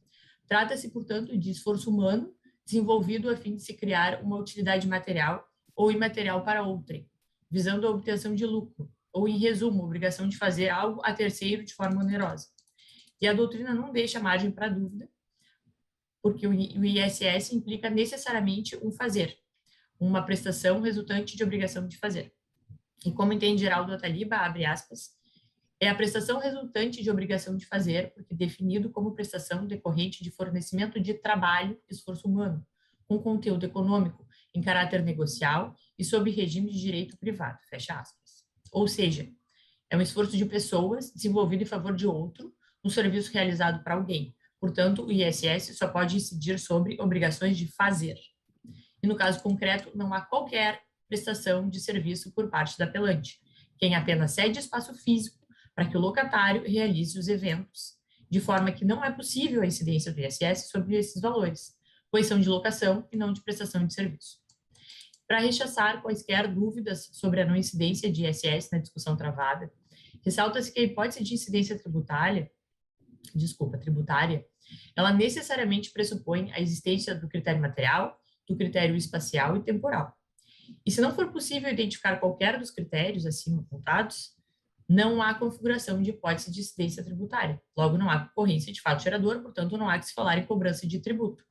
Trata-se, portanto, de esforço humano desenvolvido a fim de se criar uma utilidade material ou imaterial para outrem, visando a obtenção de lucro, ou, em resumo, a obrigação de fazer algo a terceiro de forma onerosa. E a doutrina não deixa margem para dúvida, porque o ISS implica necessariamente um fazer, uma prestação resultante de obrigação de fazer. E como entende Geraldo Ataliba, abre aspas, é a prestação resultante de obrigação de fazer, porque definido como prestação decorrente de fornecimento de trabalho e esforço humano, com conteúdo econômico, em caráter negocial e sob regime de direito privado, fecha aspas. Ou seja, é um esforço de pessoas desenvolvido em favor de outro, um serviço realizado para alguém. Portanto, o ISS só pode incidir sobre obrigações de fazer. E no caso concreto, não há qualquer prestação de serviço por parte da apelante, quem apenas cede espaço físico para que o locatário realize os eventos, de forma que não é possível a incidência do ISS sobre esses valores, pois são de locação e não de prestação de serviço. Para rechaçar quaisquer dúvidas sobre a não incidência de ISS na discussão travada, ressalta-se que a hipótese de incidência tributária, ela necessariamente pressupõe a existência do critério material, do critério espacial e temporal. E se não for possível identificar qualquer dos critérios acima apontados, não há configuração de hipótese de incidência tributária. Logo, não há concorrência de fato gerador, portanto, não há que se falar em cobrança de tributo.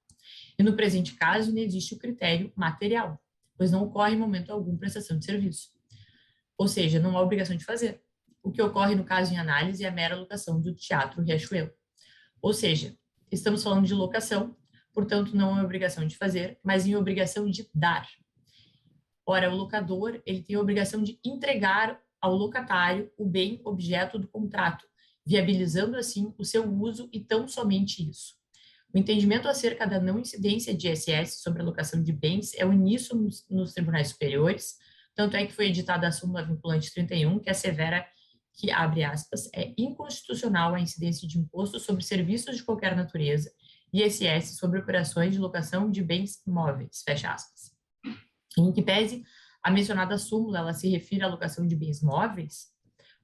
E no presente caso, não existe o critério material, pois não ocorre em momento algum prestação de serviço. Ou seja, não há obrigação de fazer. O que ocorre no caso em análise é a mera locação do Teatro Riachuelo. Ou seja, estamos falando de locação, portanto, não é obrigação de fazer, mas em obrigação de dar. Ora, o locador, ele tem a obrigação de entregar ao locatário o bem objeto do contrato, viabilizando assim o seu uso e tão somente isso. O entendimento acerca da não incidência de ISS sobre a locação de bens é uníssono nos tribunais superiores, tanto é que foi editada a súmula vinculante 31, que assevera que, abre aspas, é inconstitucional a incidência de imposto sobre serviços de qualquer natureza e ISS sobre operações de locação de bens móveis, fecha aspas. Em que pese a mencionada súmula, ela se refere à locação de bens móveis,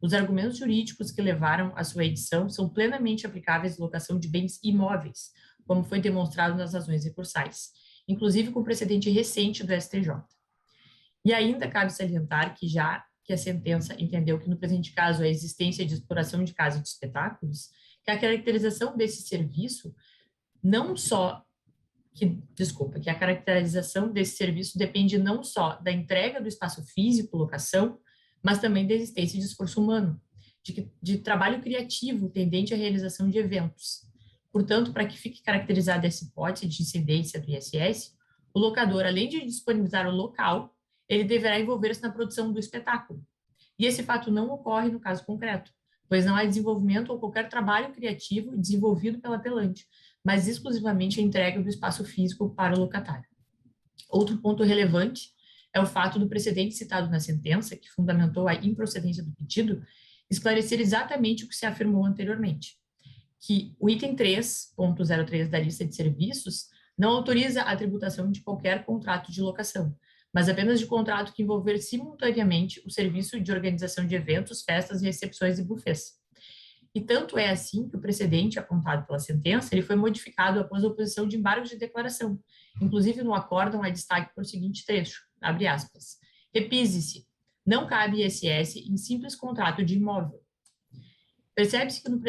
os argumentos jurídicos que levaram à sua edição são plenamente aplicáveis à locação de bens imóveis, como foi demonstrado nas razões recursais, inclusive com precedente recente do STJ. E ainda cabe salientar que, já que a sentença entendeu que no presente caso a existência de exploração de casa de espetáculos, que a caracterização desse serviço que a caracterização desse serviço depende não só da entrega do espaço físico, locação, mas também da existência de esforço humano, de trabalho criativo tendente à realização de eventos. Portanto, para que fique caracterizada essa hipótese de incidência do ISS, o locador, além de disponibilizar o local, ele deverá envolver-se na produção do espetáculo. E esse fato não ocorre no caso concreto, pois não há desenvolvimento ou qualquer trabalho criativo desenvolvido pela apelante, mas exclusivamente a entrega do espaço físico para o locatário. Outro ponto relevante é o fato do precedente citado na sentença, que fundamentou a improcedência do pedido, esclarecer exatamente o que se afirmou anteriormente, que o item 3.03 da lista de serviços não autoriza a tributação de qualquer contrato de locação, mas apenas de contrato que envolver simultaneamente o serviço de organização de eventos, festas, recepções e buffets. E tanto é assim que o precedente apontado pela sentença ele foi modificado após a oposição de embargos de declaração. Inclusive, no acórdão há destaque para o seguinte trecho, abre aspas, repise-se, não cabe ISS em simples contrato de imóvel. Percebe-se que no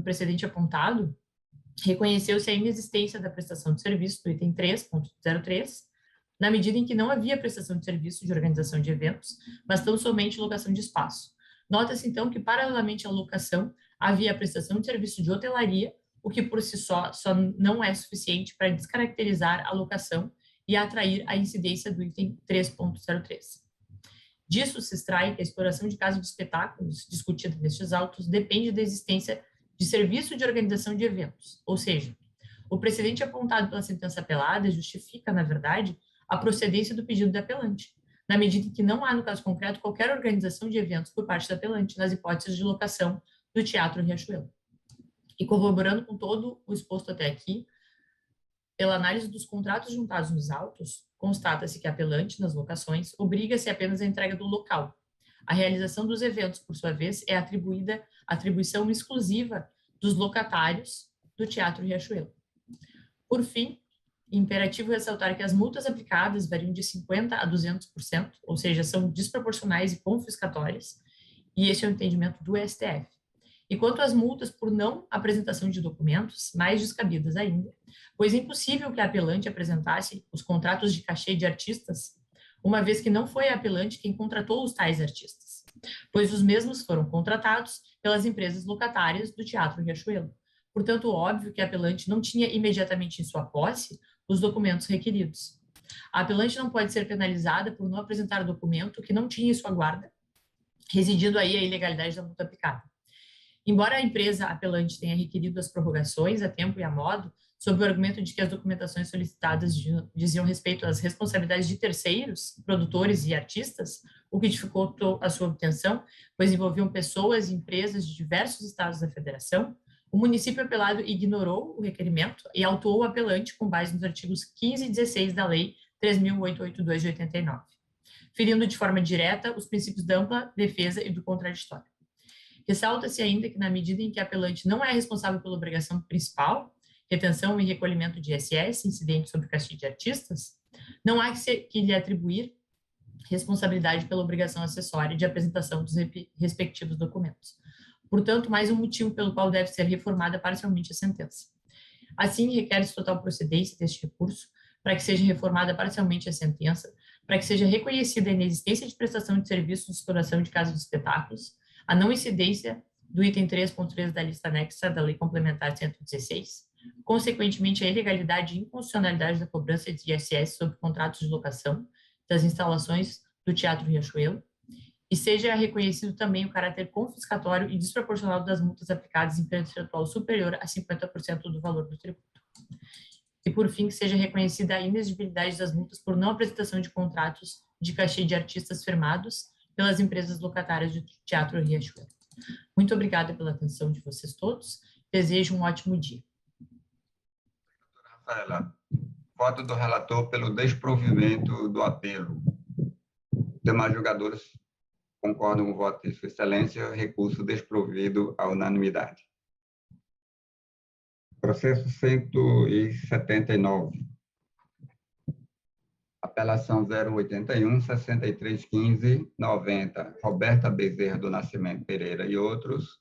precedente apontado, reconheceu-se a inexistência da prestação de serviço do item 3.03, na medida em que não havia prestação de serviço de organização de eventos, mas tão somente locação de espaço. Nota-se, então, que, paralelamente à locação, havia a prestação de serviço de hotelaria, o que por si só não é suficiente para descaracterizar a locação e atrair a incidência do item 3.03. Disso se extrai que a exploração de casa de espetáculos, discutida nestes autos, depende da existência de serviço de organização de eventos, ou seja, o precedente apontado pela sentença apelada justifica, na verdade, a procedência do pedido da apelante, na medida em que não há, no caso concreto, qualquer organização de eventos por parte da apelante nas hipóteses de locação do Teatro Riachuelo. E corroborando com todo o exposto até aqui, pela análise dos contratos juntados nos autos, constata-se que a apelante, nas locações, obriga-se apenas à entrega do local. A realização dos eventos, por sua vez, é atribuição exclusiva dos locatários do Teatro Riachuelo. Por fim, é imperativo ressaltar que as multas aplicadas variam de 50% a 200%, ou seja, são desproporcionais e confiscatórias, e esse é o entendimento do STF. E quanto às multas por não apresentação de documentos, mais descabidas ainda, pois é impossível que a apelante apresentasse os contratos de cachê de artistas, uma vez que não foi a apelante quem contratou os tais artistas, pois os mesmos foram contratados pelas empresas locatárias do Teatro Riachuelo. Portanto, óbvio que a apelante não tinha imediatamente em sua posse os documentos requeridos. A apelante não pode ser penalizada por não apresentar documento que não tinha em sua guarda, residindo aí a ilegalidade da multa aplicada. Embora a empresa apelante tenha requerido as prorrogações a tempo e a modo, sob o argumento de que as documentações solicitadas diziam respeito às responsabilidades de terceiros, produtores e artistas, o que dificultou a sua obtenção, pois envolviam pessoas e empresas de diversos estados da federação, o município apelado ignorou o requerimento e autuou o apelante com base nos artigos 15 e 16 da Lei 3.882 de 89, ferindo de forma direta os princípios da ampla defesa e do contraditório. Ressalta-se ainda que, na medida em que a apelante não é responsável pela obrigação principal, retenção e recolhimento de ISS, incidente sobre cachê de artistas, não há que lhe atribuir responsabilidade pela obrigação acessória de apresentação dos respectivos documentos. Portanto, mais um motivo pelo qual deve ser reformada parcialmente a sentença. Assim, requer-se total procedência deste recurso para que seja reformada parcialmente a sentença, para que seja reconhecida a inexistência de prestação de serviços de exploração de casas de espetáculos, a não incidência do item 3.3 da lista anexa da Lei Complementar 116, consequentemente a ilegalidade e inconstitucionalidade da cobrança de ISS sobre contratos de locação das instalações do Teatro Riachuelo, e seja reconhecido também o caráter confiscatório e desproporcional das multas aplicadas em percentual superior a 50% do valor do tributo. E, por fim, que seja reconhecida a inexigibilidade das multas por não apresentação de contratos de cachê de artistas firmados pelas empresas locatárias do Teatro Riachuelo. Muito obrigada pela atenção de vocês todos. Desejo um ótimo dia. Rafaela, voto do relator pelo desprovimento do apelo. Demais julgadores concordam com o voto de Sua Excelência, recurso desprovido à unanimidade. Processo 179. Apelação 081, 6315, 90. Roberta Bezerra do Nascimento Pereira e outros.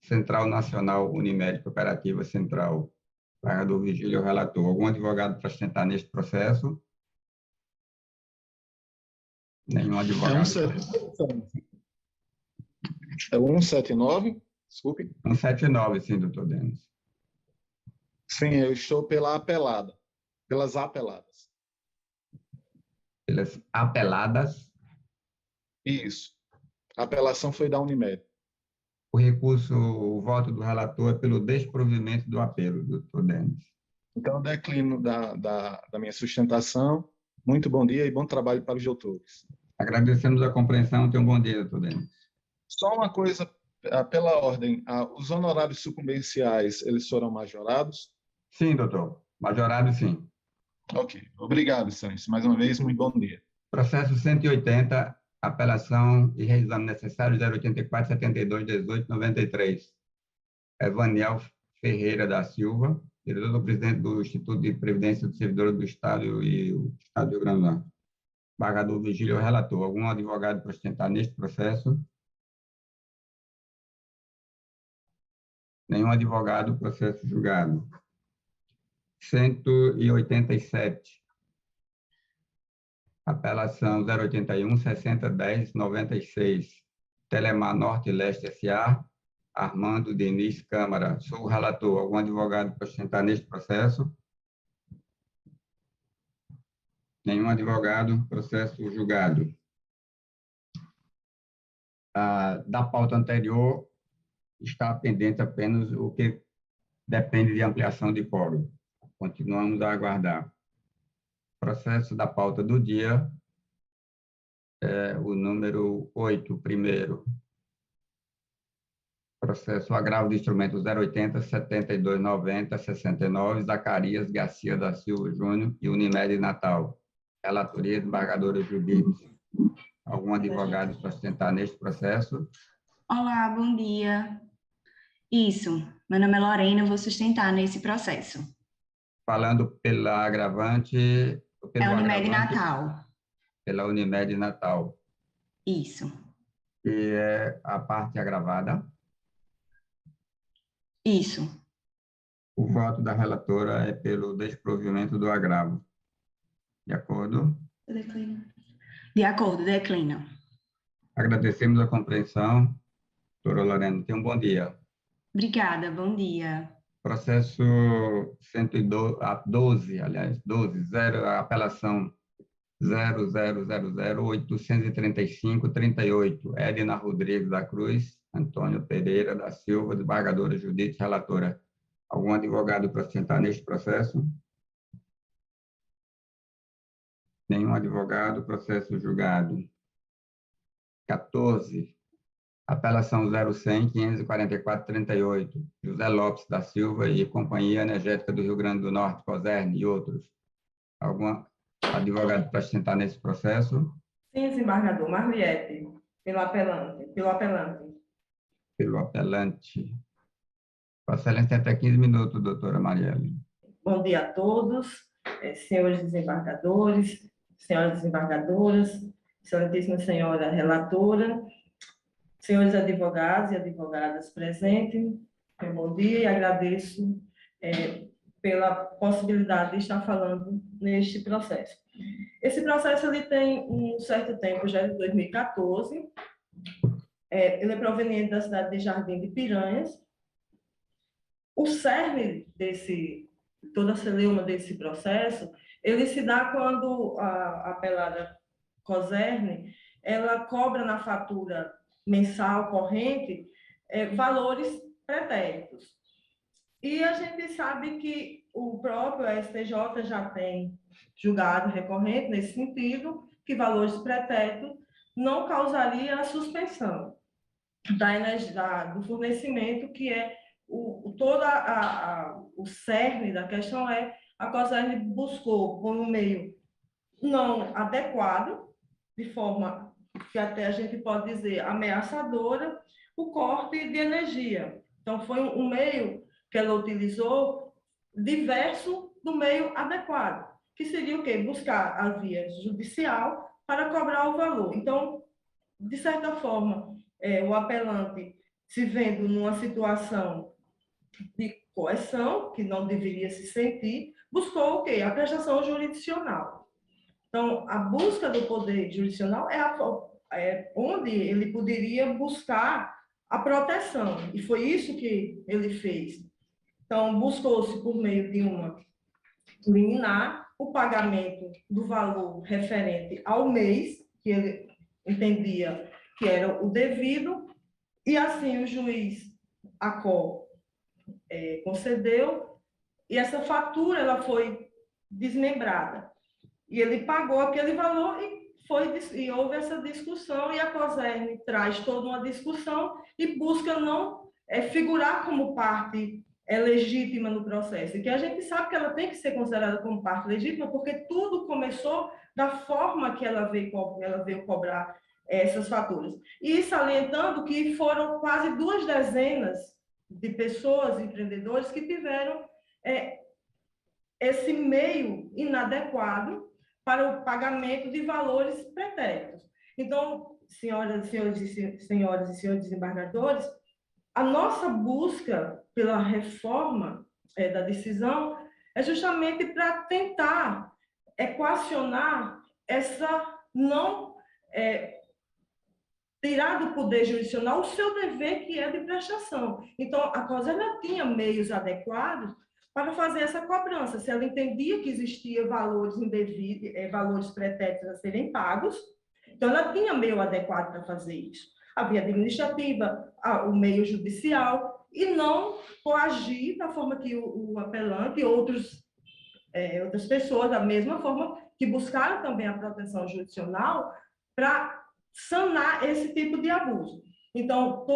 Central Nacional Unimed Cooperativa Central. Pagador Vigílio, o relator. Algum advogado para sustentar neste processo? Nenhum advogado. É 179, desculpe. 179, sim, doutor Denis. Sim, eu estou pelas apeladas. Pelas apeladas? Isso. A apelação foi da Unimed. O voto do relator é pelo desprovimento do apelo, doutor Denis. Então, eu declino da minha sustentação. Muito bom dia e bom trabalho para os doutores. Agradecemos a compreensão. Tenha um bom dia, doutor Denis. Só uma coisa, pela ordem, os honorários sucumbenciais, eles foram majorados? Sim, doutor. Majorado, sim. Ok. Obrigado, excelência. Mais uma vez, muito bom dia. Processo 180, apelação e reexame necessário 084 72 18 93. Evaniel Ferreira da Silva, diretor-presidente do Instituto de Previdência do Servidor do Estado e o Estado do Rio Grande do Norte. Pagador Vigílio, relator. Algum advogado para sustentar neste processo? Nenhum advogado, processo julgado. 187. Apelação 081 60 10 96. Telemar Norte e Leste S.A. Armando Denis Câmara. Sou o relator. Algum advogado para sustentar neste processo? Nenhum advogado, processo julgado. Da pauta anterior, está pendente apenas o que depende de ampliação de quórum. Continuamos a aguardar. Processo da pauta do dia, o número 8, primeiro. Processo agravo de instrumento 080 7290 69, Zacarias Garcia da Silva Júnior e Unimed Natal. Relatoria, desembargadora Judite. Algum advogado para sustentar neste processo? Olá, bom dia. Isso, meu nome é Lorena, vou sustentar nesse processo. Falando pela agravante... É a Unimed Natal. Pela Unimed Natal. Isso. E é a parte agravada? Isso. O voto da relatora é pelo desprovimento do agravo. De acordo? Declina. De acordo, declina. Agradecemos a compreensão. Doutora Lorena, tenha um bom dia. Obrigada, bom dia. Processo 112, aliás, 0, apelação 0000-835-38, Edna Rodrigues da Cruz, Antônio Pereira da Silva, desembargadora Judite, relatora. Algum advogado para sustentar neste processo? Nenhum advogado, processo julgado. 14, apelação 0100-544-38, José Lopes da Silva e Companhia Energética do Rio Grande do Norte, COSERN e outros. Algum advogado para sustentar nesse processo? Sim, desembargador. Marliete, pelo apelante. Pelo apelante. Vossa Excelência, até 15 minutos, doutora Marielle. Bom dia a todos, senhores desembargadores, senhoras desembargadoras, excelentíssima senhora relatora, senhores advogados e advogadas presentes, bom dia e agradeço pela possibilidade de estar falando neste processo. Esse processo ele tem um certo tempo, já de 2014, ele é proveniente da cidade de Jardim de Piranhas. O cerne toda a celeuma desse processo, ele se dá quando a apelada COSERN, ela cobra na fatura mensal corrente valores pretéritos. E a gente sabe que o próprio STJ já tem julgado recorrente nesse sentido, que valores pretéritos não causaria a suspensão da energia, do fornecimento, que é o cerne da questão a COSERN buscou, por um meio não adequado, de forma que até a gente pode dizer ameaçadora, o corte de energia. Então, foi um meio que ela utilizou diverso do meio adequado, que seria o quê? Buscar a via judicial para cobrar o valor. Então, de certa forma, o apelante, se vendo numa situação de coerção, que não deveria se sentir, buscou o quê? A prestação jurisdicional. Então, a busca do poder jurisdicional é onde ele poderia buscar a proteção, e foi isso que ele fez. Então, buscou-se, por meio de uma liminar, o pagamento do valor referente ao mês, que ele entendia que era o devido, e assim o juiz ACO concedeu, e essa fatura ela foi desmembrada. E ele pagou aquele valor e houve essa discussão, e a COSERN traz toda uma discussão e busca não figurar como parte legítima no processo, e que a gente sabe que ela tem que ser considerada como parte legítima, porque tudo começou da forma que ela veio cobrar essas faturas. E salientando que foram quase 2 dezenas de pessoas, empreendedores, que tiveram esse meio inadequado para o pagamento de valores pretéritos. Então, senhoras e senhores desembargadores, a nossa busca pela reforma da decisão é justamente para tentar equacionar essa não tirar do poder jurisdicional o seu dever, que é de prestação. Então, a COSERN tinha meios adequados para fazer essa cobrança. Se ela entendia que existia valores indevidos, valores pretéritos a serem pagos, então ela tinha meio adequado para fazer isso. A via administrativa, o meio judicial, e não coagir da forma que o apelante e outros outras pessoas, da mesma forma que buscaram também a proteção jurisdicional para sanar esse tipo de abuso. Então,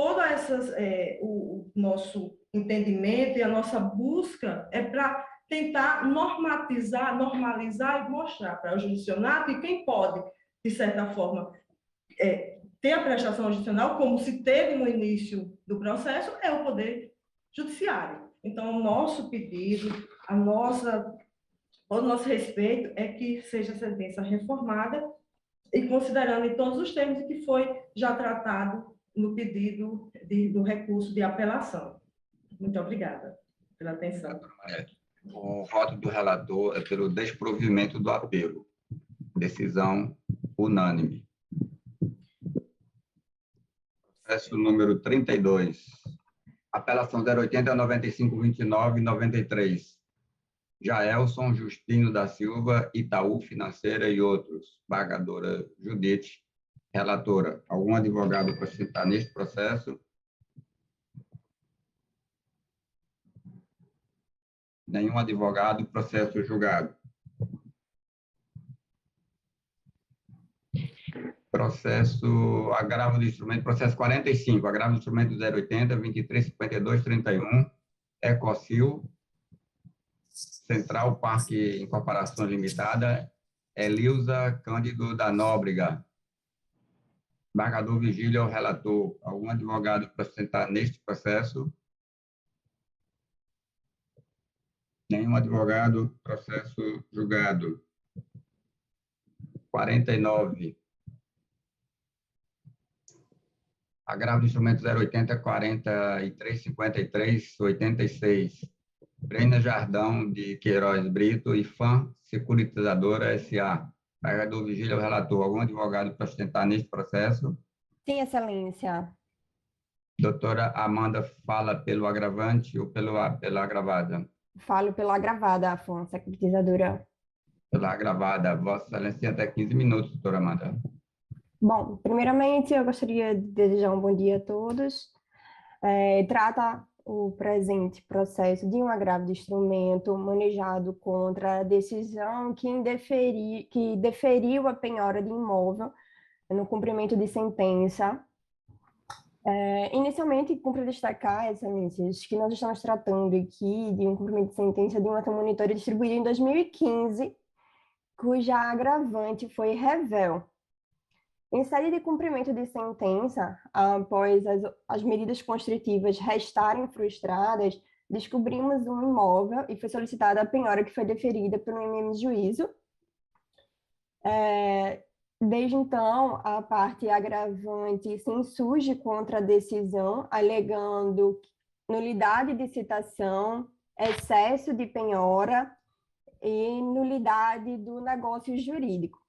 o nosso entendimento e a nossa busca é para tentar normalizar e mostrar para o jurisdicionado que quem pode, de certa forma, ter a prestação jurisdicional, como se teve no início do processo, é o Poder Judiciário. Então, o nosso pedido, o nosso respeito é que seja a sentença reformada e considerando em todos os termos que foi já tratado no pedido do recurso de apelação. Muito obrigada pela atenção. O voto do relator é pelo desprovimento do apelo. Decisão unânime. Processo número 32. Apelação 080 95 29 93. Jaelson Justino da Silva, Itaú Financeira e outros. Pagadora Judite. Relatora, algum advogado para citar neste processo? Nenhum advogado, processo julgado. Processo, agravo do instrumento, processo 45, agravo do instrumento 080, 23, 52, 31, Ecocil, Central Parque Incorporação Limitada, Elilza Cândido da Nóbrega. Embargador Vigílio é o relator. Algum advogado para sentar neste processo? Nenhum advogado, processo julgado. 49. Agravo do instrumento 080, 43, 53, 86. Brena Jardão de Queiroz Brito e FAM Securitizadora S.A. Embargador Vigílio é o relator. Algum advogado para sustentar neste processo? Sim, excelência. Doutora Amanda fala pelo agravante ou pela agravada? Falo pela agravada, FAM Securitizadora. Pela agravada. Vossa Excelência tem até 15 minutos, doutora Amanda. Bom, primeiramente, eu gostaria de desejar um bom dia a todos. Trata o presente processo de um agravo de instrumento manejado contra a decisão que deferiu a penhora de imóvel no cumprimento de sentença. Inicialmente, cumpre destacar, excelências, que nós estamos tratando aqui de um cumprimento de sentença de uma ação monitora distribuída em 2015, cuja agravante foi revel. Em série de cumprimento de sentença, após as medidas constritivas restarem frustradas, descobrimos um imóvel e foi solicitada a penhora que foi deferida pelo unânime juízo. Desde então, a parte agravante se insurge contra a decisão, alegando nulidade de citação, excesso de penhora e nulidade do negócio jurídico.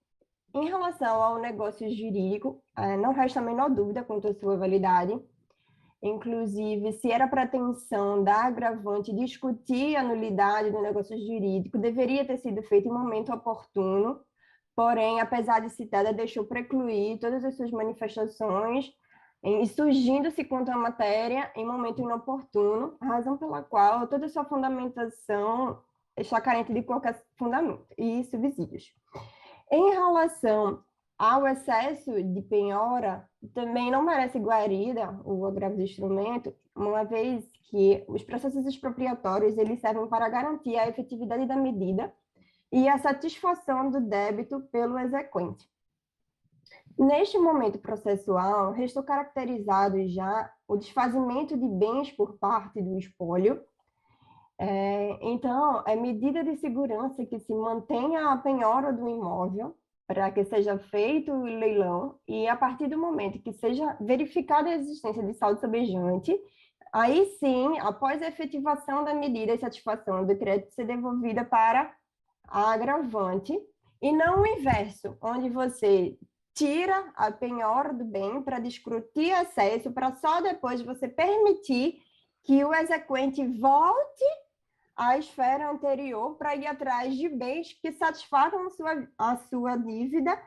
Em relação ao negócio jurídico, não resta a menor dúvida quanto à sua validade. Inclusive, se era pretensão da agravante discutir a nulidade do negócio jurídico, deveria ter sido feito em momento oportuno, porém, apesar de citada, deixou precluir todas as suas manifestações, surgindo-se quanto à matéria em momento inoportuno, razão pela qual toda a sua fundamentação está carente de qualquer fundamento e subsídios. Em relação ao excesso de penhora, também não merece guarida o agravo do instrumento, uma vez que os processos expropriatórios eles servem para garantir a efetividade da medida e a satisfação do débito pelo exequente. Neste momento processual, restou caracterizado já o desfazimento de bens por parte do espólio. Então, é medida de segurança que se mantenha a penhora do imóvel para que seja feito o leilão e, a partir do momento que seja verificada a existência de saldo sobejante, aí sim, após a efetivação da medida e satisfação do crédito, ser devolvida para a agravante, e não o inverso, onde você tira a penhora do bem para discutir acesso, para só depois você permitir que o exequente volte à esfera anterior para ir atrás de bens que satisfaçam a sua dívida,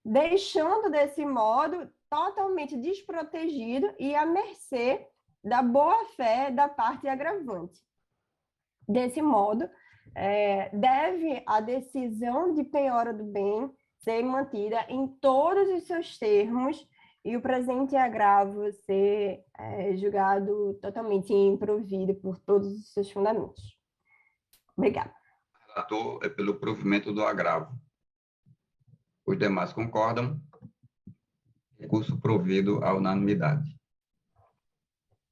deixando desse modo totalmente desprotegido e à mercê da boa-fé da parte agravante. Desse modo, deve a decisão de penhora do bem ser mantida em todos os seus termos e o presente agravo ser julgado totalmente improvido por todos os seus fundamentos. Obrigada. O relator é pelo provimento do agravo. Os demais concordam. Recurso provido à unanimidade.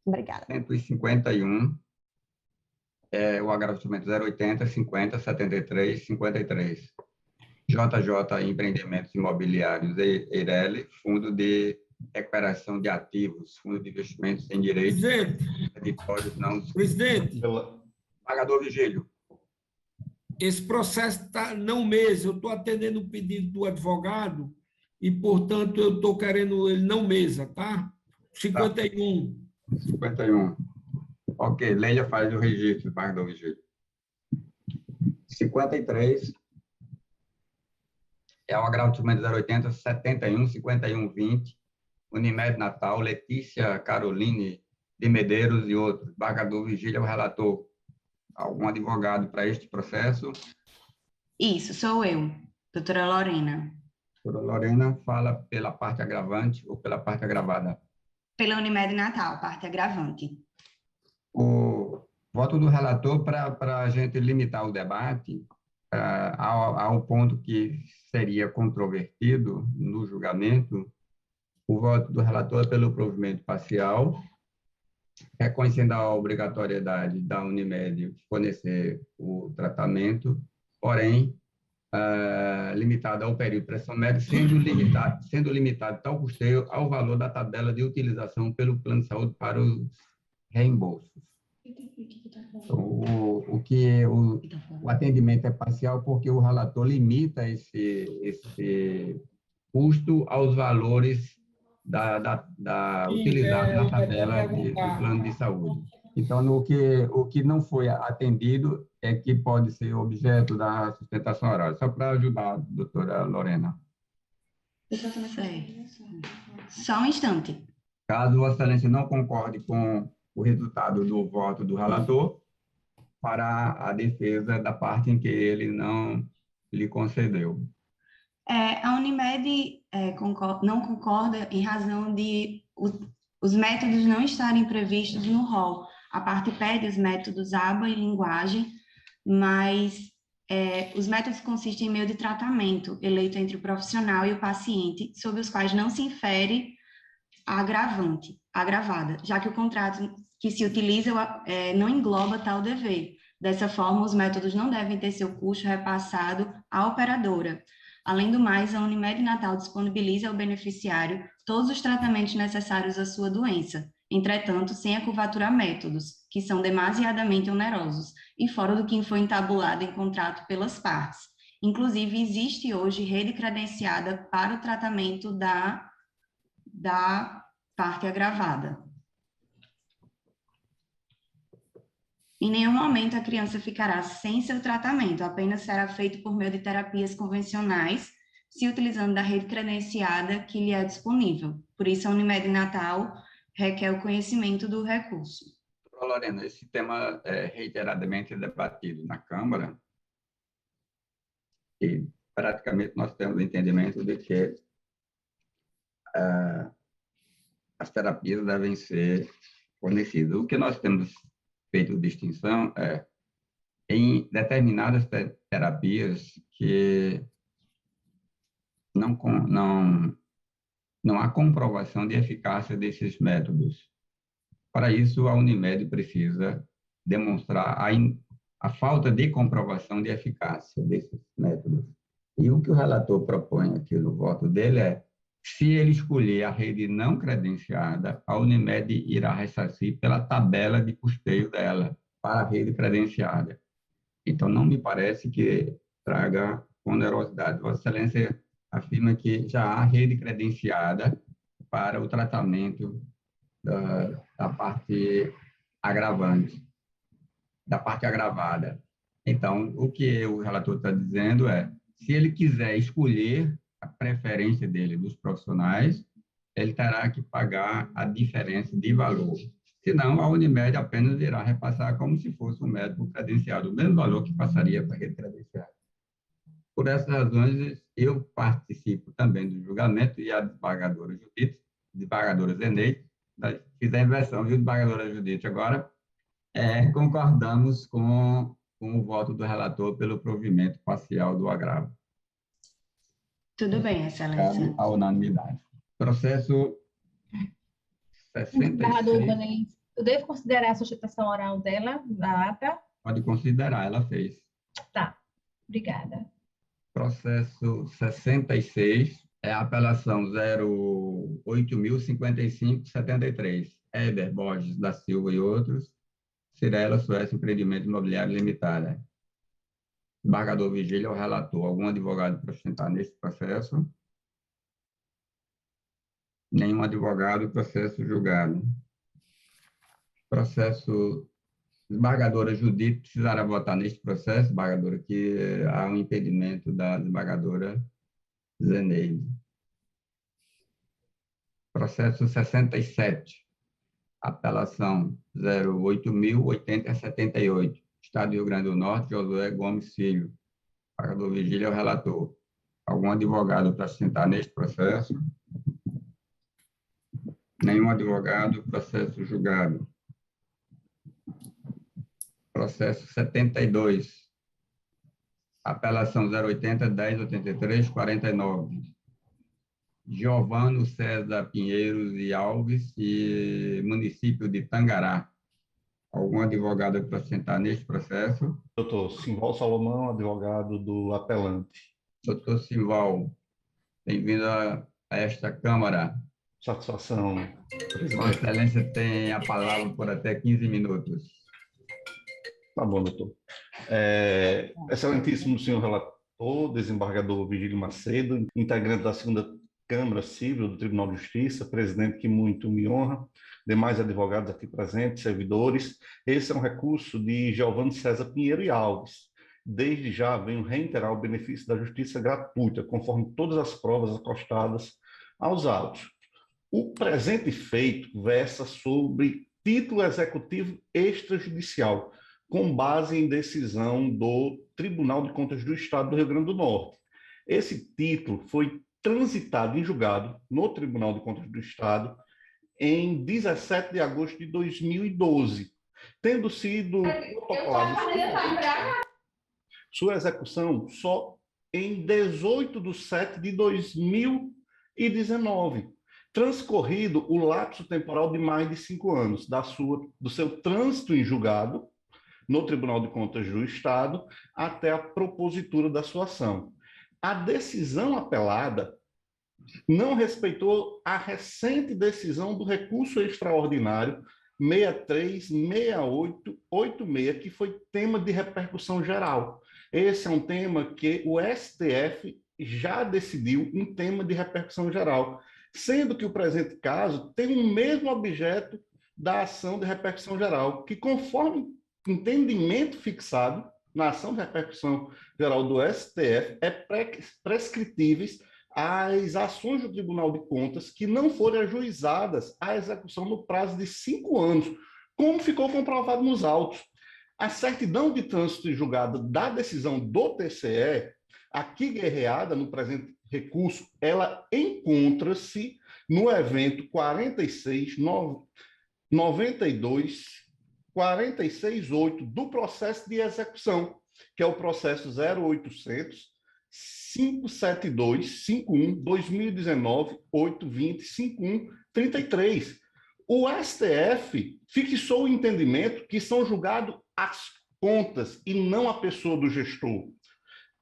Obrigada. 151 é o agravamento 080, 50, 73, 53. JJ Empreendimentos Imobiliários Eireli, Fundo de Recuperação de Ativos, Fundo de Investimentos em Direitos, Creditórios não... Presidente. Pagador Vigílio. Esse processo está não mesa. Eu estou atendendo o pedido do advogado e, portanto, eu estou querendo ele não mesa, tá? 51. 51. Ok, Leia faz o registro, pagador Vigílio. 53 é o agravamento 080, 71, 51, 20, Unimed Natal, Letícia Caroline de Medeiros e outros. Pagador Vigílio é o relator. Algum advogado para este processo? Isso, sou eu, doutora Lorena. Doutora Lorena, fala pela parte agravante ou pela parte agravada? Pela Unimed Natal, parte agravante. O voto do relator para a gente limitar o debate ao ponto que seria controvertido no julgamento, o voto do relator é pelo provimento parcial, reconhecendo a obrigatoriedade da Unimed fornecer o tratamento, porém, limitado ao período de pressão médica, sendo limitado tal custeio ao valor da tabela de utilização pelo plano de saúde para os reembolsos. O atendimento é parcial porque o relator limita esse custo aos valores utilizado na tabela do plano de saúde. Então, o que não foi atendido é que pode ser objeto da sustentação oral. Só para ajudar a doutora Lorena. Só um instante. Caso Vossa Excelência não concorde com o resultado do voto do relator, para a defesa da parte em que ele não lhe concedeu. A Unimed não concorda em razão de os métodos não estarem previstos no rol. A parte pede os métodos aba e linguagem, mas os métodos consistem em meio de tratamento eleito entre o profissional e o paciente, sobre os quais não se infere a agravada, já que o contrato que se utiliza não engloba tal dever. Dessa forma, os métodos não devem ter seu custo repassado à operadora. Além do mais, a Unimed Natal disponibiliza ao beneficiário todos os tratamentos necessários à sua doença, entretanto, sem a curvatura a métodos, que são demasiadamente onerosos, e fora do que foi entabulado em contrato pelas partes. Inclusive, existe hoje rede credenciada para o tratamento da parte agravada. Em nenhum momento a criança ficará sem seu tratamento, apenas será feito por meio de terapias convencionais, se utilizando da rede credenciada que lhe é disponível. Por isso, a Unimed Natal requer o conhecimento do recurso. Lorena, esse tema é reiteradamente debatido na Câmara e praticamente nós temos o entendimento de que as terapias devem ser fornecidas. O que nós temos feito distinção em determinadas terapias que não há comprovação de eficácia desses métodos. Para isso, a Unimed precisa demonstrar a falta de comprovação de eficácia desses métodos. E o que o relator propõe aqui no voto dele é: se ele escolher a rede não credenciada, a Unimed irá ressarcir pela tabela de custeio dela para a rede credenciada. Então, não me parece que traga onerosidade. Vossa Excelência afirma que já há rede credenciada para o tratamento da parte agravante, da parte agravada. Então, o que o relator está dizendo é: se ele quiser escolher a preferência dele dos profissionais, ele terá que pagar a diferença de valor. Senão, a Unimed apenas irá repassar como se fosse um médico credenciado, o mesmo valor que passaria para aquele credenciado. Por essas razões, eu participo também do julgamento e a desembargadora Judite, desembargadora Zeneide, fiz a inversão, viu, desembargadora Judite? Agora, concordamos com o voto do relator pelo provimento parcial do agravo. Tudo bem, Excelência. A unanimidade. Processo 66. Eu devo considerar a sustentação oral dela, da ata? Pode considerar, ela fez. Tá, obrigada. Processo 66 é a apelação 08.055/73. Heber Borges da Silva e outros. Cirela Suécia Empreendimento Imobiliário Limitada. Embargador Vigília é o relator. Algum advogado para sustentar neste processo? Nenhum advogado, processo julgado. Processo... Desembargadora Judite precisará votar neste processo, desembargadora, que há um impedimento da desembargadora Zeneide. Processo 67. Apelação 08.080/78. Estado do Rio Grande do Norte, Josué Gomes Filho. Desembargador Vigília é o relator. Algum advogado para sustentar neste processo? Nenhum advogado, processo julgado. Processo 72. Apelação 080-1083-49. Giovano César Pinheiros e Alves, e município de Tangará. Algum advogado para sustentar neste processo? Doutor Simval Salomão, advogado do apelante. Doutor Simval, bem-vindo a esta Câmara. Satisfação, presidente. Vossa Excelência tem a palavra por até 15 minutos. Tá bom, doutor. Excelentíssimo senhor relator, desembargador Vigílio Macedo, integrante da 2ª Câmara Civil do Tribunal de Justiça, presidente que muito me honra, demais advogados aqui presentes, servidores. Esse é um recurso de Giovano César Pinheiro e Alves. Desde já venho reiterar o benefício da justiça gratuita, conforme todas as provas acostadas aos autos. O presente feito versa sobre título executivo extrajudicial, com base em decisão do Tribunal de Contas do Estado do Rio Grande do Norte. Esse título foi transitado em julgado no Tribunal de Contas do Estado em 17 de agosto de 2012, tendo sido protocolado sua execução só em 18 de setembro de 2019, transcorrido o lapso temporal de mais de 5 anos do seu trânsito em julgado no Tribunal de Contas do Estado até a propositura da sua ação. A decisão apelada não respeitou a recente decisão do recurso extraordinário 636886, que foi tema de repercussão geral. Esse é um tema que o STF já decidiu em tema de repercussão geral, sendo que o presente caso tem o mesmo objeto da ação de repercussão geral, que, conforme entendimento fixado na ação de repercussão geral do STF, prescritíveis as ações do Tribunal de Contas que não forem ajuizadas à execução no prazo de 5 anos, como ficou comprovado nos autos. A certidão de trânsito julgado da decisão do TCE, aqui guerreada no presente recurso, ela encontra-se no evento 4692468 do processo de execução, que é o processo 0800-572-51-2019-820-51-33. O STF fixou o entendimento que são julgadas as contas e não a pessoa do gestor,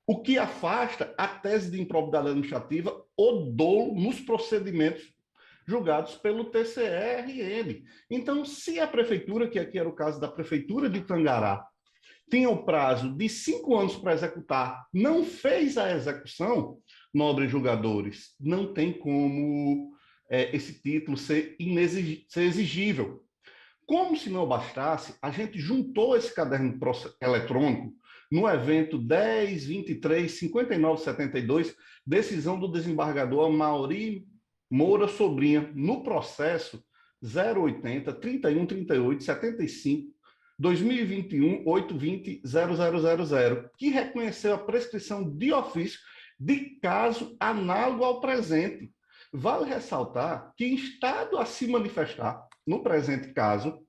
o que afasta a tese de improbidade administrativa ou dolo nos procedimentos julgados pelo TCE-RN. Então, se a prefeitura, que aqui era o caso da prefeitura de Tangará, tinha o prazo de 5 anos para executar, não fez a execução, nobres julgadores, não tem como esse título ser exigível. Como se não bastasse, a gente juntou esse caderno eletrônico no evento 10.23.59.72, decisão do desembargador Mauri Moura Sobrinha, no processo 080 31 38 75 2021 820 0000, que reconheceu a prescrição de ofício de caso análogo ao presente. Vale ressaltar que, em estado a se manifestar no presente caso,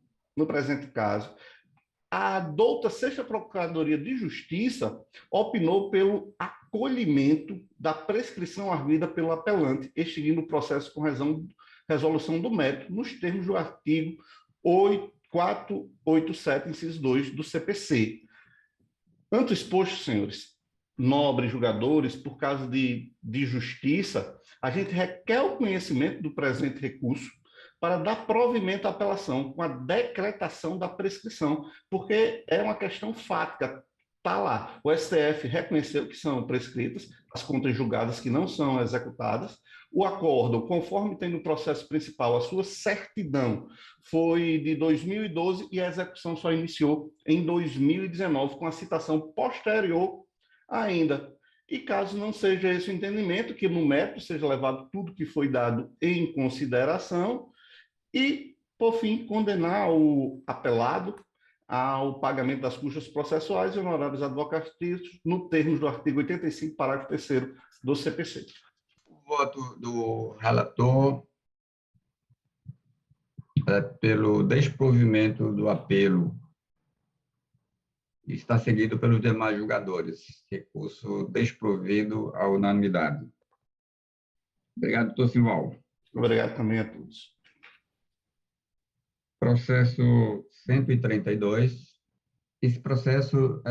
a douta Sexta Procuradoria de Justiça opinou pelo acolhimento da prescrição arguida pelo apelante, extinguindo o processo com resolução do mérito, nos termos do artigo 487, inciso 2 do CPC. Ante o exposto, senhores, nobres julgadores, por causa de justiça, a gente requer o conhecimento do presente recurso para dar provimento à apelação com a decretação da prescrição, porque é uma questão fática. Está lá. O STF reconheceu que são prescritas as contas julgadas que não são executadas. O acórdão, conforme tem no processo principal, a sua certidão foi de 2012 e a execução só iniciou em 2019, com a citação posterior ainda. E caso não seja esse o entendimento, que no mérito seja levado tudo que foi dado em consideração e, por fim, condenar o apelado ao pagamento das custas processuais e honorários advocatícios no termos do artigo 85, parágrafo 3º do CPC. O voto do relator é pelo desprovimento do apelo. Está seguido pelos demais julgadores. Recurso desprovido à unanimidade. Obrigado, doutor Simval. Obrigado também a todos. Processo 132. Esse processo,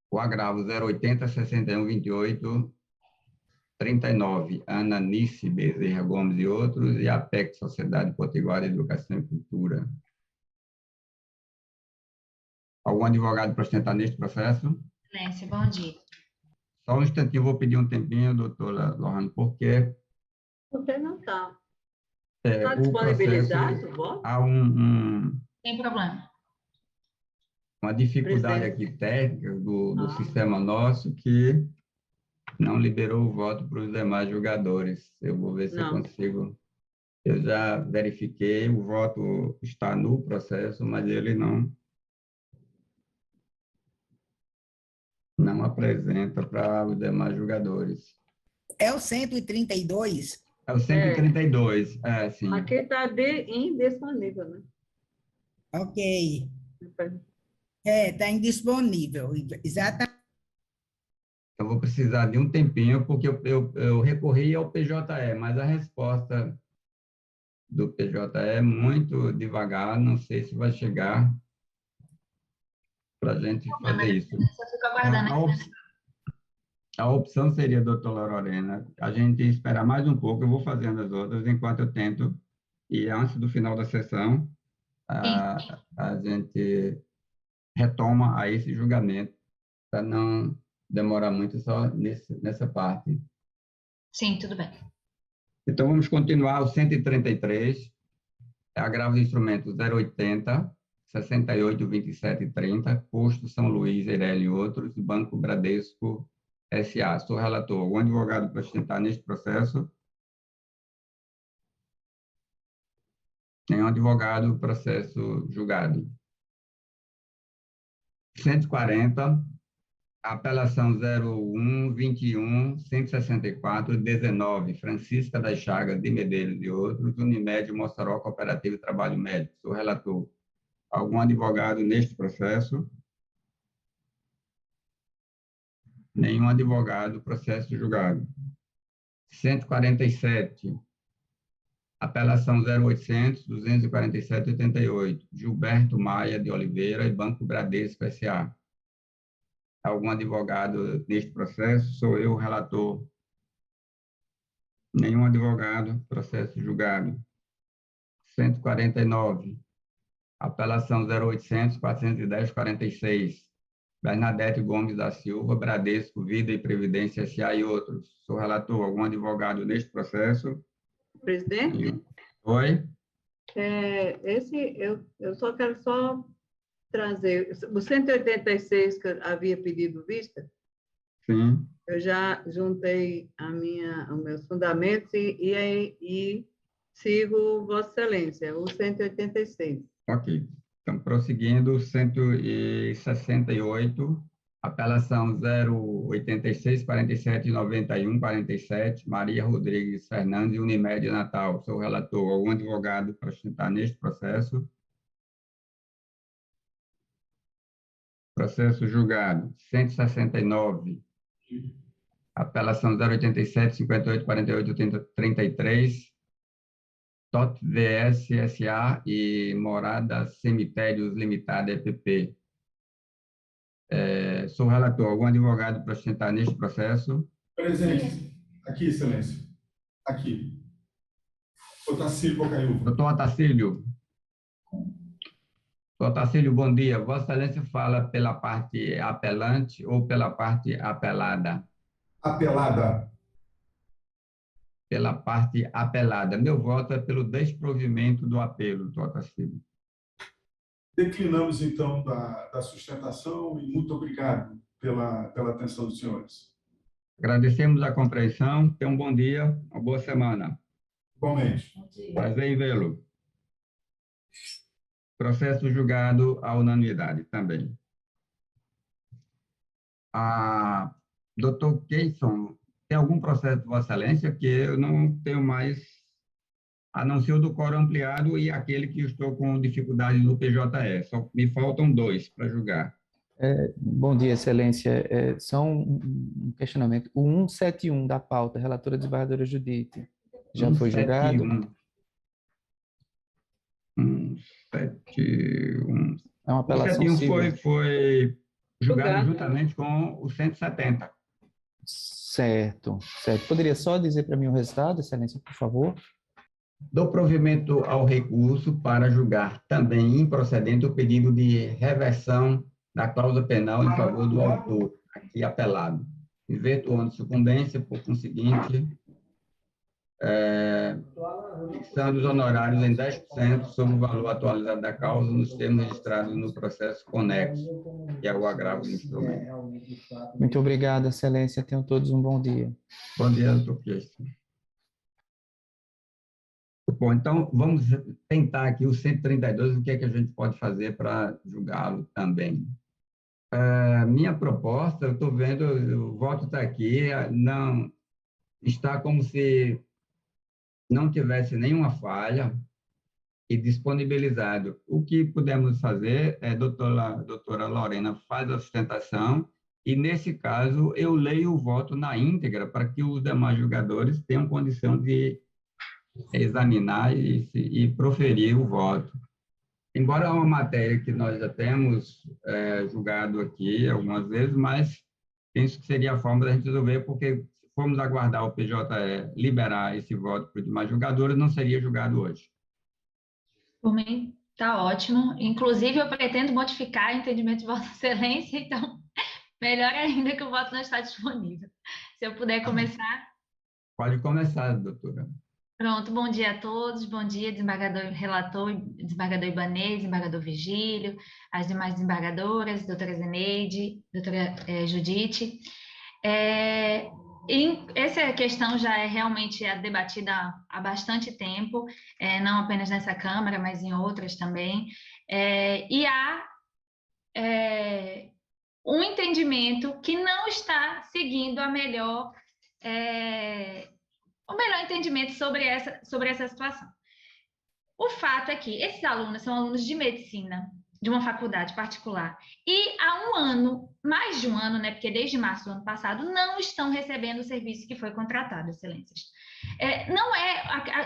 o agravo 080 61 28 39, Ana Nice Bezerra Gomes e outros, e a PEC, Sociedade Potiguar de Educação e Cultura. Algum advogado para ostentar neste processo? Excelência, bom dia. Só um instantinho, vou pedir um tempinho, doutora Lohane, porque... Você não está. Está disponibilizado o voto? Há Sem problema. Uma dificuldade aqui técnica do sistema nosso que não liberou o voto para os demais julgadores. Eu vou ver se eu consigo... Eu já verifiquei, o voto está no processo, mas ele não apresenta para os demais julgadores. É o 132? É o 132, sim. Aqui está indisponível, né? Ok. Está indisponível, exatamente. Eu vou precisar de um tempinho, porque eu recorri ao PJE, mas a resposta do PJE é muito devagar, não sei se vai chegar para a gente fazer isso. A opção seria, doutora Lorena, a gente esperar mais um pouco, eu vou fazendo as outras enquanto eu tento, e antes do final da sessão, a gente retoma a esse julgamento, para não demorar muito só nessa parte. Sim, tudo bem. Então, vamos continuar o 133, agravo de instrumentos 080, 68, 27 e 30, Posto São Luís, Eireli e outros, Banco Bradesco, S.A. Sou relator. Algum advogado para sustentar neste processo? Nenhum advogado, processo julgado. 140, apelação 01, 21, 164, 19, Francisca das Chagas de Medeiros e outros, Unimed, Mossoró, Cooperativo de Trabalho Médico. Sou relator. Algum advogado neste processo? Nenhum advogado, processo julgado. 147, apelação 0800, 247, 88, Gilberto Maia de Oliveira e Banco Bradesco, S.A. Algum advogado neste processo? Sou eu, relator. Nenhum advogado, processo julgado. 149, apelação 0800, 410, 46, Bernadette Gomes da Silva, Bradesco, Vida e Previdência S.A. e outros. Sou relator. Algum advogado neste processo? Presidente? Oi? Eu só quero trazer o 186 que eu havia pedido vista. Sim. Eu já juntei os meus fundamentos e Sigo Vossa Excelência, o 186. Ok. Então, prosseguindo, 168, apelação 086 47 91 47, Maria Rodrigues Fernandes, Unimed Natal. Sou relator. Algum advogado para sustentar neste processo? Processo julgado. 169, apelação 087 58 48 33, TOT VS SA e Morada Cemitérios Limitada, EPP. Sou relator. Algum advogado para sustentar neste processo? Presente. Aqui, Excelência. Aqui. Otacílio Bocaiúva. Doutor Otacílio. Doutor Otacílio, bom dia. Vossa Excelência fala pela parte apelante ou pela parte apelada? Apelada. Pela parte apelada. Meu voto é pelo desprovimento do apelo, doutor Otacílio. Declinamos, então, da sustentação e muito obrigado pela atenção dos senhores. Agradecemos a compreensão. Tenham um bom dia, uma boa semana. Igualmente. Prazer em vê-lo. Processo julgado à unanimidade também. Doutor Keyson, tem algum processo de Vossa Excelência que eu não tenho mais, a não ser o do quórum ampliado e aquele que eu estou com dificuldade no PJE. Só me faltam 2 para julgar. Bom dia, Excelência. Só um questionamento. O 171 da pauta, relatora desembargadora Judite, já foi julgado? 171. É uma apelação civil. Foi julgado juntamente com o 170. Certo. Poderia só dizer para mim o resultado, Excelência, por favor? Dou provimento ao recurso para julgar também improcedente o pedido de reversão da cláusula penal em favor do autor, aqui apelado, virtuando sucumbência, por conseguinte, fixando os honorários em 10% sobre o valor atualizado da causa nos termos registrados no processo conexo, que é o agravo do instrumento. Muito obrigado, Excelência. Tenham todos um bom dia. Bom dia, doutor Keyson. Bom, então, vamos tentar aqui o 132, o que é que a gente pode fazer para julgá-lo também. Minha proposta, eu estou vendo, o voto está aqui, não está como se não tivesse nenhuma falha e disponibilizado. O que podemos fazer é, doutora Lorena faz a sustentação e, nesse caso, eu leio o voto na íntegra para que os demais julgadores tenham condição de examinar e proferir o voto. Embora é uma matéria que nós já temos julgado aqui algumas vezes, mas penso que seria a forma da gente resolver, porque se formos aguardar o PJE liberar esse voto para os demais julgadores, não seria julgado hoje. Por mim, está ótimo. Inclusive, eu pretendo modificar o entendimento de Vossa Excelência, então, melhor ainda que o voto não está disponível. Se eu puder começar. Pode começar, doutora. Pronto, bom dia a todos, bom dia, desembargador relator, desembargador Ibanez, desembargador Vigílio, as demais desembargadoras, doutora Zeneide, doutora Judite. Essa questão já é realmente debatida há bastante tempo, não apenas nessa Câmara, mas em outras também, e há um entendimento que não está seguindo o melhor entendimento sobre essa situação. O fato é que esses alunos são alunos de medicina, de uma faculdade particular, e há um ano, mais de um ano, né, porque desde março do ano passado, não estão recebendo o serviço que foi contratado, Excelências.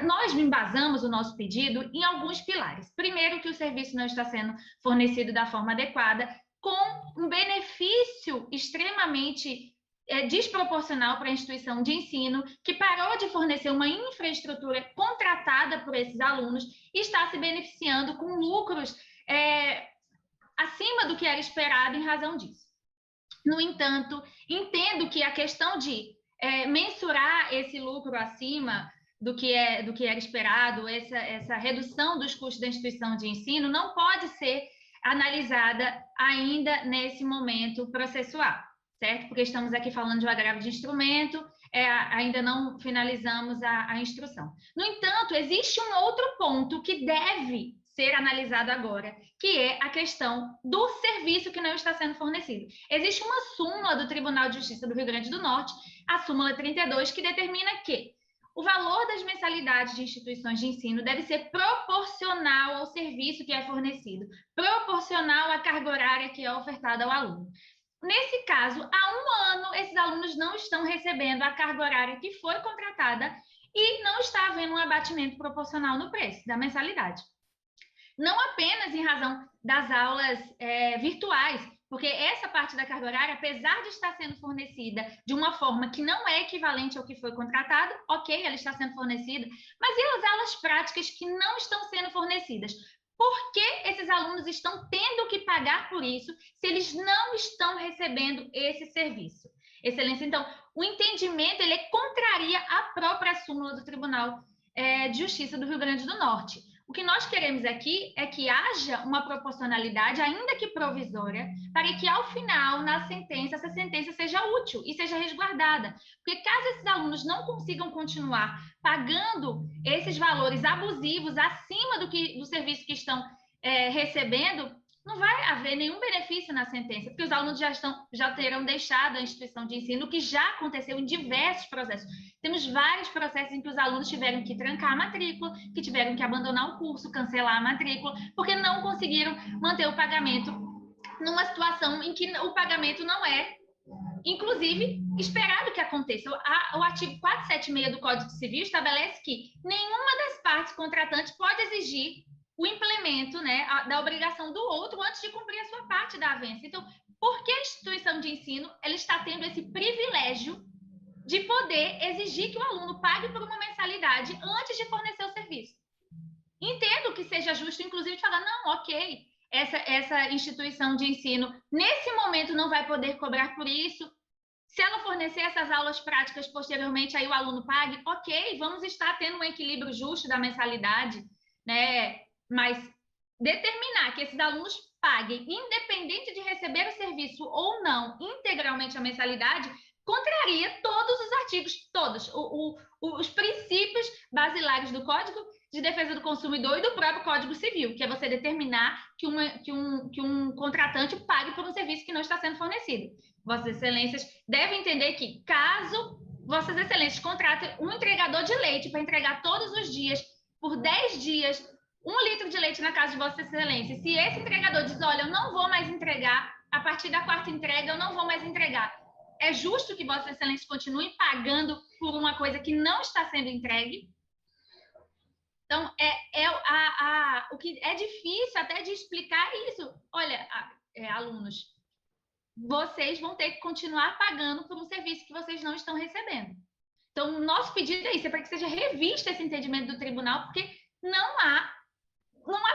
Nós embasamos o nosso pedido em alguns pilares. Primeiro, que o serviço não está sendo fornecido da forma adequada, com um benefício extremamente desproporcional para a instituição de ensino, que parou de fornecer uma infraestrutura contratada por esses alunos e está se beneficiando com lucros acima do que era esperado em razão disso. No entanto, entendo que a questão de mensurar esse lucro acima do que era esperado, essa redução dos custos da instituição de ensino, não pode ser analisada ainda nesse momento processual, certo? Porque estamos aqui falando de um agravo de instrumento, ainda não finalizamos a instrução. No entanto, existe um outro ponto que deve ser analisado agora, que é a questão do serviço que não está sendo fornecido. Existe uma súmula do Tribunal de Justiça do Rio Grande do Norte, a súmula 32, que determina que o valor das mensalidades de instituições de ensino deve ser proporcional ao serviço que é fornecido, proporcional à carga horária que é ofertada ao aluno. Nesse caso, há um ano, esses alunos não estão recebendo a carga horária que foi contratada e não está havendo um abatimento proporcional no preço da mensalidade. Não apenas em razão das aulas virtuais, porque essa parte da carga horária, apesar de estar sendo fornecida de uma forma que não é equivalente ao que foi contratado, ok, ela está sendo fornecida, mas e as aulas práticas que não estão sendo fornecidas? Por que esses alunos estão tendo que pagar por isso se eles não estão recebendo esse serviço? Excelência, então, o entendimento ele contraria a própria súmula do Tribunal de Justiça do Rio Grande do Norte. O que nós queremos aqui é que haja uma proporcionalidade, ainda que provisória, para que, ao final, na sentença, essa sentença seja útil e seja resguardada. Porque, caso esses alunos não consigam continuar pagando esses valores abusivos acima do serviço que estão recebendo, não vai haver nenhum benefício na sentença, porque os alunos já terão deixado a instituição de ensino, o que já aconteceu em diversos processos. Temos vários processos em que os alunos tiveram que trancar a matrícula, que tiveram que abandonar o curso, cancelar a matrícula, porque não conseguiram manter o pagamento numa situação em que o pagamento não é, inclusive, esperado que aconteça. O artigo 476 do Código Civil estabelece que nenhuma das partes contratantes pode exigir o implemento, né, da obrigação do outro antes de cumprir a sua parte da avença. Então, por que a instituição de ensino ela está tendo esse privilégio de poder exigir que o aluno pague por uma mensalidade antes de fornecer o serviço? Entendo que seja justo, inclusive, de falar, não, ok, essa instituição de ensino, nesse momento, não vai poder cobrar por isso. Se ela fornecer essas aulas práticas posteriormente, aí o aluno pague, ok, vamos estar tendo um equilíbrio justo da mensalidade, né? Mas determinar que esses alunos paguem, independente de receber o serviço ou não, integralmente a mensalidade, contraria todos os artigos, todos, os princípios basilares do Código de Defesa do Consumidor e do próprio Código Civil, que é você determinar que um contratante pague por um serviço que não está sendo fornecido. Vossas Excelências devem entender que, caso Vossas Excelências contratem um entregador de leite para entregar todos os dias, por 10 dias, 1 litro de leite na casa de Vossas Excelências, se esse entregador diz, olha, eu não vou mais entregar, a partir da 4ª entrega eu não vou mais entregar, é justo que Vossas Excelências continuem pagando por uma coisa que não está sendo entregue? Então, o que é difícil até de explicar isso. Olha, alunos, vocês vão ter que continuar pagando por um serviço que vocês não estão recebendo. Então, o nosso pedido é isso, é para que seja revisto esse entendimento do tribunal, porque não há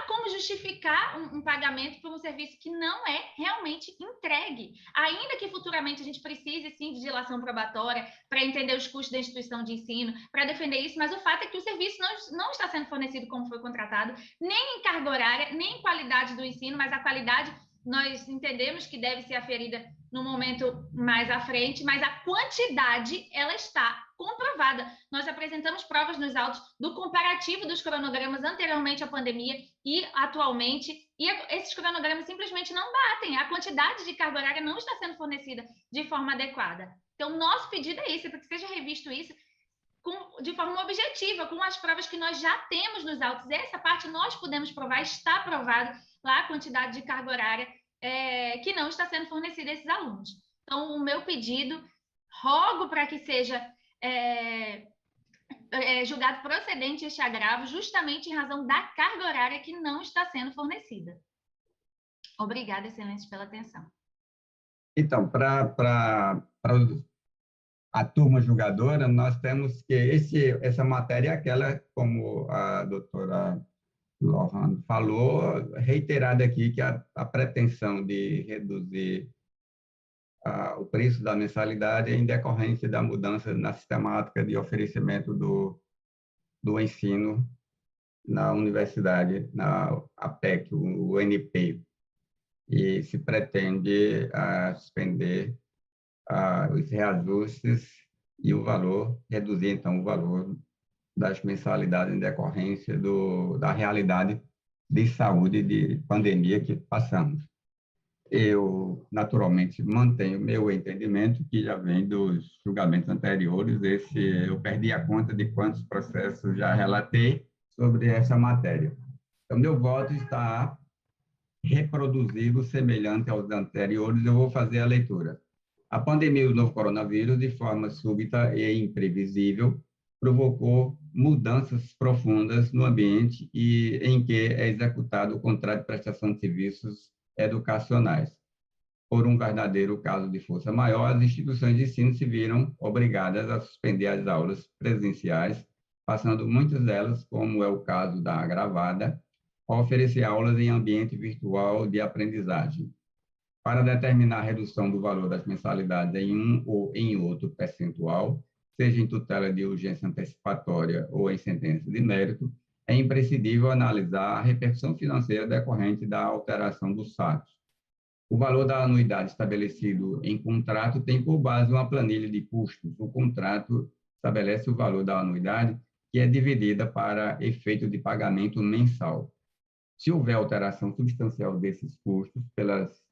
como justificar um pagamento por um serviço que não é realmente entregue. Ainda que futuramente a gente precise, sim, de dilação probatória para entender os custos da instituição de ensino, para defender isso, mas o fato é que o serviço não está sendo fornecido como foi contratado, nem em carga horária, nem em qualidade do ensino, mas a qualidade nós entendemos que deve ser aferida no momento mais à frente, mas a quantidade, ela está comprovada. Nós apresentamos provas nos autos do comparativo dos cronogramas anteriormente à pandemia e atualmente, e esses cronogramas simplesmente não batem. A quantidade de carga horária não está sendo fornecida de forma adequada. Então, nosso pedido é isso, para que seja revisto isso de forma objetiva, com as provas que nós já temos nos autos. Essa parte nós podemos provar, está aprovado lá a quantidade de carga horária que não está sendo fornecida a esses alunos. Então, o meu pedido, rogo para que seja julgado procedente este agravo, justamente em razão da carga horária que não está sendo fornecida. Obrigada, Excelência, pela atenção. Então, para a turma julgadora, nós temos que essa matéria é aquela, como a doutora Lohane falou, reiterada aqui, que a pretensão de reduzir o preço da mensalidade é em decorrência da mudança na sistemática de oferecimento do ensino na universidade, na APEC, o UNP, e se pretende suspender os reajustes e o valor, reduzir, então, o valor das mensalidades em decorrência da realidade de saúde de pandemia que passamos. Eu, naturalmente, mantenho meu entendimento, que já vem dos julgamentos anteriores. Eu perdi a conta de quantos processos já relatei sobre essa matéria. Então, meu voto está reproduzido, semelhante aos anteriores. Eu vou fazer a leitura. A pandemia do novo coronavírus, de forma súbita e imprevisível, provocou mudanças profundas no ambiente em que é executado o contrato de prestação de serviços educacionais. Por um verdadeiro caso de força maior, as instituições de ensino se viram obrigadas a suspender as aulas presenciais, passando muitas delas, como é o caso da Agravada, a oferecer aulas em ambiente virtual de aprendizagem. Para determinar a redução do valor das mensalidades em um ou em outro percentual, seja em tutela de urgência antecipatória ou em sentença de mérito, é imprescindível analisar a repercussão financeira decorrente da alteração dos saques. O valor da anuidade estabelecido em contrato tem por base uma planilha de custos. O contrato estabelece o valor da anuidade, que é dividida para efeito de pagamento mensal. Se houver alteração substancial desses custos pelas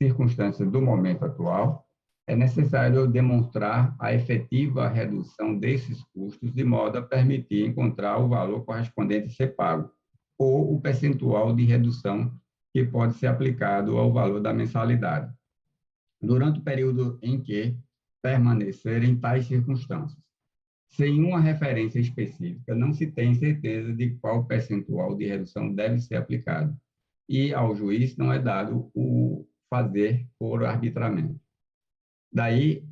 circunstâncias do momento atual, é necessário demonstrar a efetiva redução desses custos de modo a permitir encontrar o valor correspondente a ser pago, ou o percentual de redução que pode ser aplicado ao valor da mensalidade, durante o período em que permanecerem tais circunstâncias. Sem uma referência específica, não se tem certeza de qual percentual de redução deve ser aplicado, e ao juiz não é dado o fazer por arbitramento. Daí,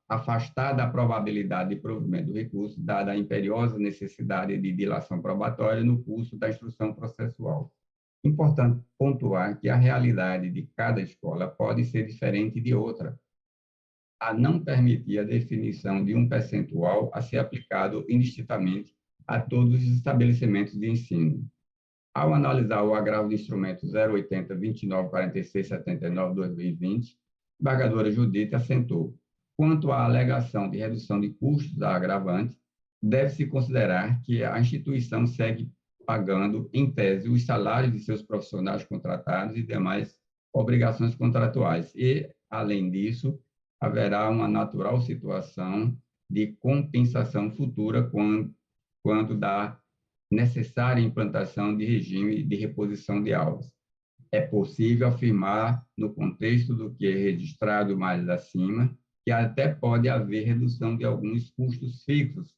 afastada a probabilidade de provimento do recurso, dada a imperiosa necessidade de dilação probatória no curso da instrução processual. Importante pontuar que a realidade de cada escola pode ser diferente de outra, a não permitir a definição de um percentual a ser aplicado indistintamente a todos os estabelecimentos de ensino. Ao analisar o agravo de instrumento 080 29 46 79 2020, a embargadora Judite assentou: quanto à alegação de redução de custos da agravante, deve-se considerar que a instituição segue pagando, em tese, os salários de seus profissionais contratados e demais obrigações contratuais. E, além disso, haverá uma natural situação de compensação futura quando da necessária implantação de regime de reposição de aulas. É possível afirmar, no contexto do que é registrado mais acima, que até pode haver redução de alguns custos fixos,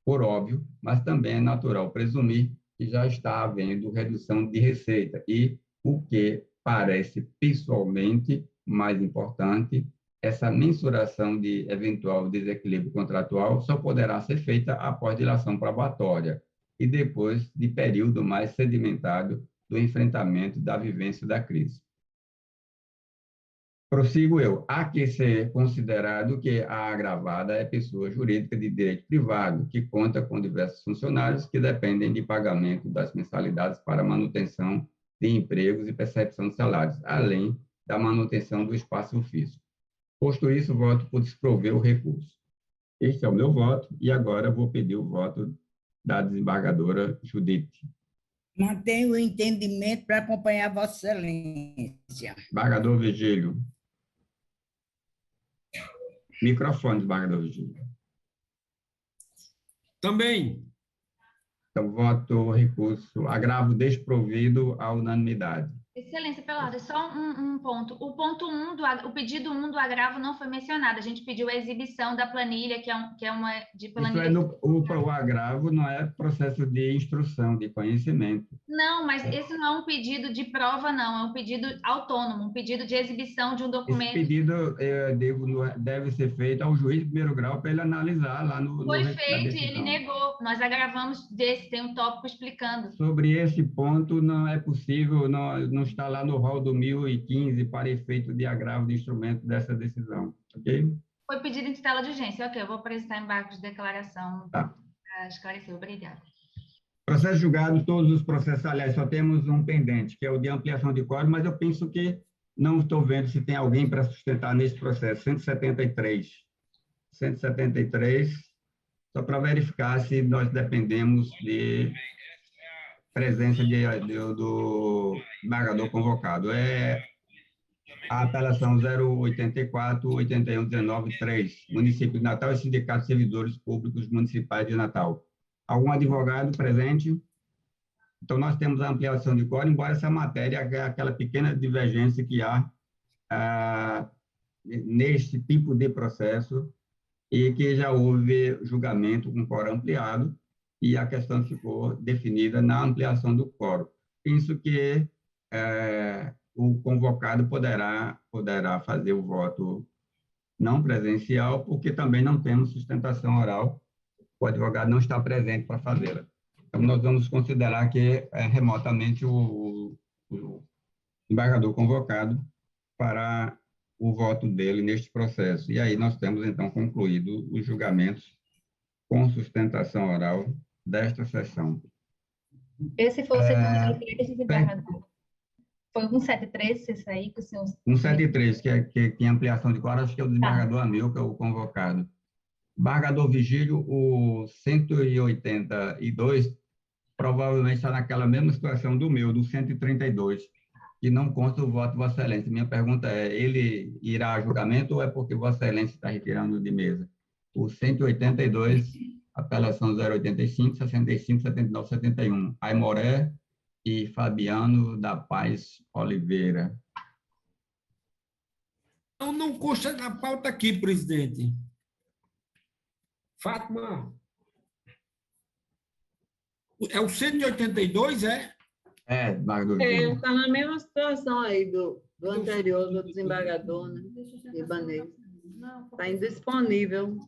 por óbvio, mas também é natural presumir que já está havendo redução de receita e, o que parece pessoalmente mais importante, essa mensuração de eventual desequilíbrio contratual só poderá ser feita após dilação probatória e depois de período mais sedimentado do enfrentamento da vivência da crise. Prossigo eu. Há que ser considerado que a agravada é pessoa jurídica de direito privado, que conta com diversos funcionários que dependem de pagamento das mensalidades para manutenção de empregos e percepção de salários, além da manutenção do espaço físico. Posto isso, voto por desprover o recurso. Este é o meu voto, e agora vou pedir o voto da desembargadora Judite. Mantenho o entendimento para acompanhar Vossa Excelência. Desembargador Virgílio. Microfone, desembargador Virgílio. Também. Então, voto recurso agravo desprovido à unanimidade. Excelência, pela ordem, só um ponto. O ponto 1, o pedido 1 do agravo não foi mencionado. A gente pediu a exibição da planilha, que é uma de planilha. Isso o agravo não é processo de instrução, de conhecimento. Não, mas esse não é um pedido de prova, não. É um pedido autônomo, um pedido de exibição de um documento. Esse pedido deve ser feito ao juiz de primeiro grau para ele analisar lá no... Foi feito e ele negou. Nós agravamos desse, tem um tópico explicando. Sobre esse ponto, não é possível, não está lá no rol do 1015 para efeito de agravo de instrumento dessa decisão, ok? Foi pedido em tutela de urgência, ok, eu vou apresentar embargo de declaração para esclarecer, obrigada. Processo julgado, todos os processos, aliás, só temos um pendente, que é o de ampliação de código, mas eu penso que Não estou vendo se tem alguém para sustentar nesse processo. 173. 173, só para verificar se nós dependemos de presença do embargador convocado. É a apelação 084-8119-3, município de Natal e Sindicato de Servidores Públicos Municipais de Natal. Algum advogado presente? Então, nós temos a ampliação de quórum, embora essa matéria, aquela pequena divergência que há neste tipo de processo, e que já houve julgamento com quórum ampliado, e a questão ficou definida na ampliação do quórum. Penso que o convocado poderá fazer o voto não presencial, porque também não temos sustentação oral, o advogado não está presente para fazê-la. Então, nós vamos considerar que é remotamente o embargador convocado para o voto dele neste processo. E aí nós temos, então, concluído os julgamentos com sustentação oral desta sessão. Esse foi o 173, desembargador. Foi 173, esse aí que o senhor... 173, que tem ampliação de quórum, acho que é o desembargador Amilcar, o convocado. Embargador Vigílio, o 182, provavelmente está naquela mesma situação do meu, do 132, que não consta o voto de Vossa Excelência. Minha pergunta é, ele irá a julgamento ou é porque Vossa Excelência está retirando de mesa? O 182, apelação 085, 65, 79, 71. Aimoré e Fabiano da Paz Oliveira. Não consta na pauta aqui, presidente. Fátima. É o 182, é? Está na mesma situação aí do anterior, do desembargador, né? Ibanez. Está indisponível.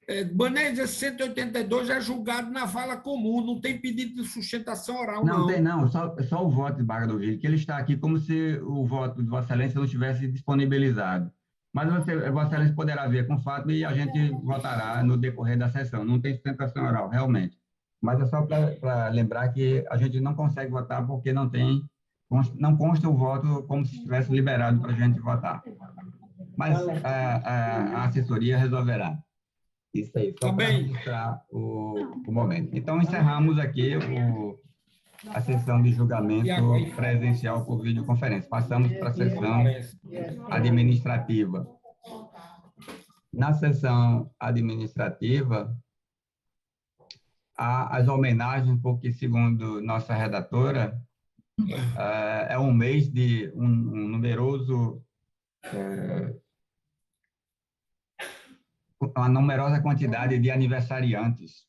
Ibanez, esse 182 é julgado na vala comum, não tem pedido de sustentação oral, não. Não tem, não. Só o voto de embargador Vigílio, que ele está aqui como se o voto de Vossa Excelência não estivesse disponibilizado. Mas Vossa Excelência poderá ver com fato e a gente votará no decorrer da sessão. Não tem sustentação oral, realmente. Mas é só para lembrar que a gente não consegue votar porque não consta o voto como se estivesse liberado para a gente votar. Mas a assessoria resolverá. Isso aí, só para registrar o momento. Então, encerramos aqui a sessão de julgamento presencial por videoconferência. Passamos para a sessão administrativa. Na sessão administrativa, há as homenagens, porque, segundo nossa redatora, é um mês de um numeroso... uma numerosa quantidade de aniversariantes.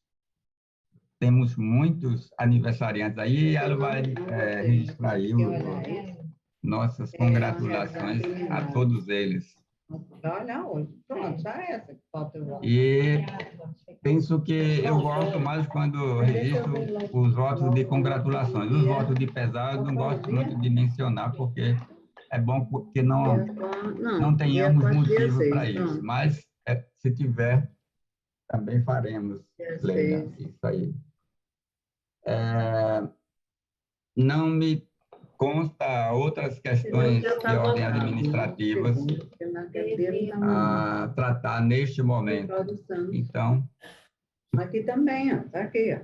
Temos muitos aniversariantes aí, e ela vai registrar aí nossas congratulações a todos eles. Olha hoje, pronto, já é essa que falta o voto. E penso que eu gosto mais quando registro os votos de congratulações. Os votos de pesar, não gosto muito de mencionar, porque é bom que não tenhamos motivo para isso. Mas, se tiver, também faremos, Leila, isso aí. Não me consta outras questões de ordem administrativas a tratar neste momento. Então... Aqui também, ó, tá aqui, ó.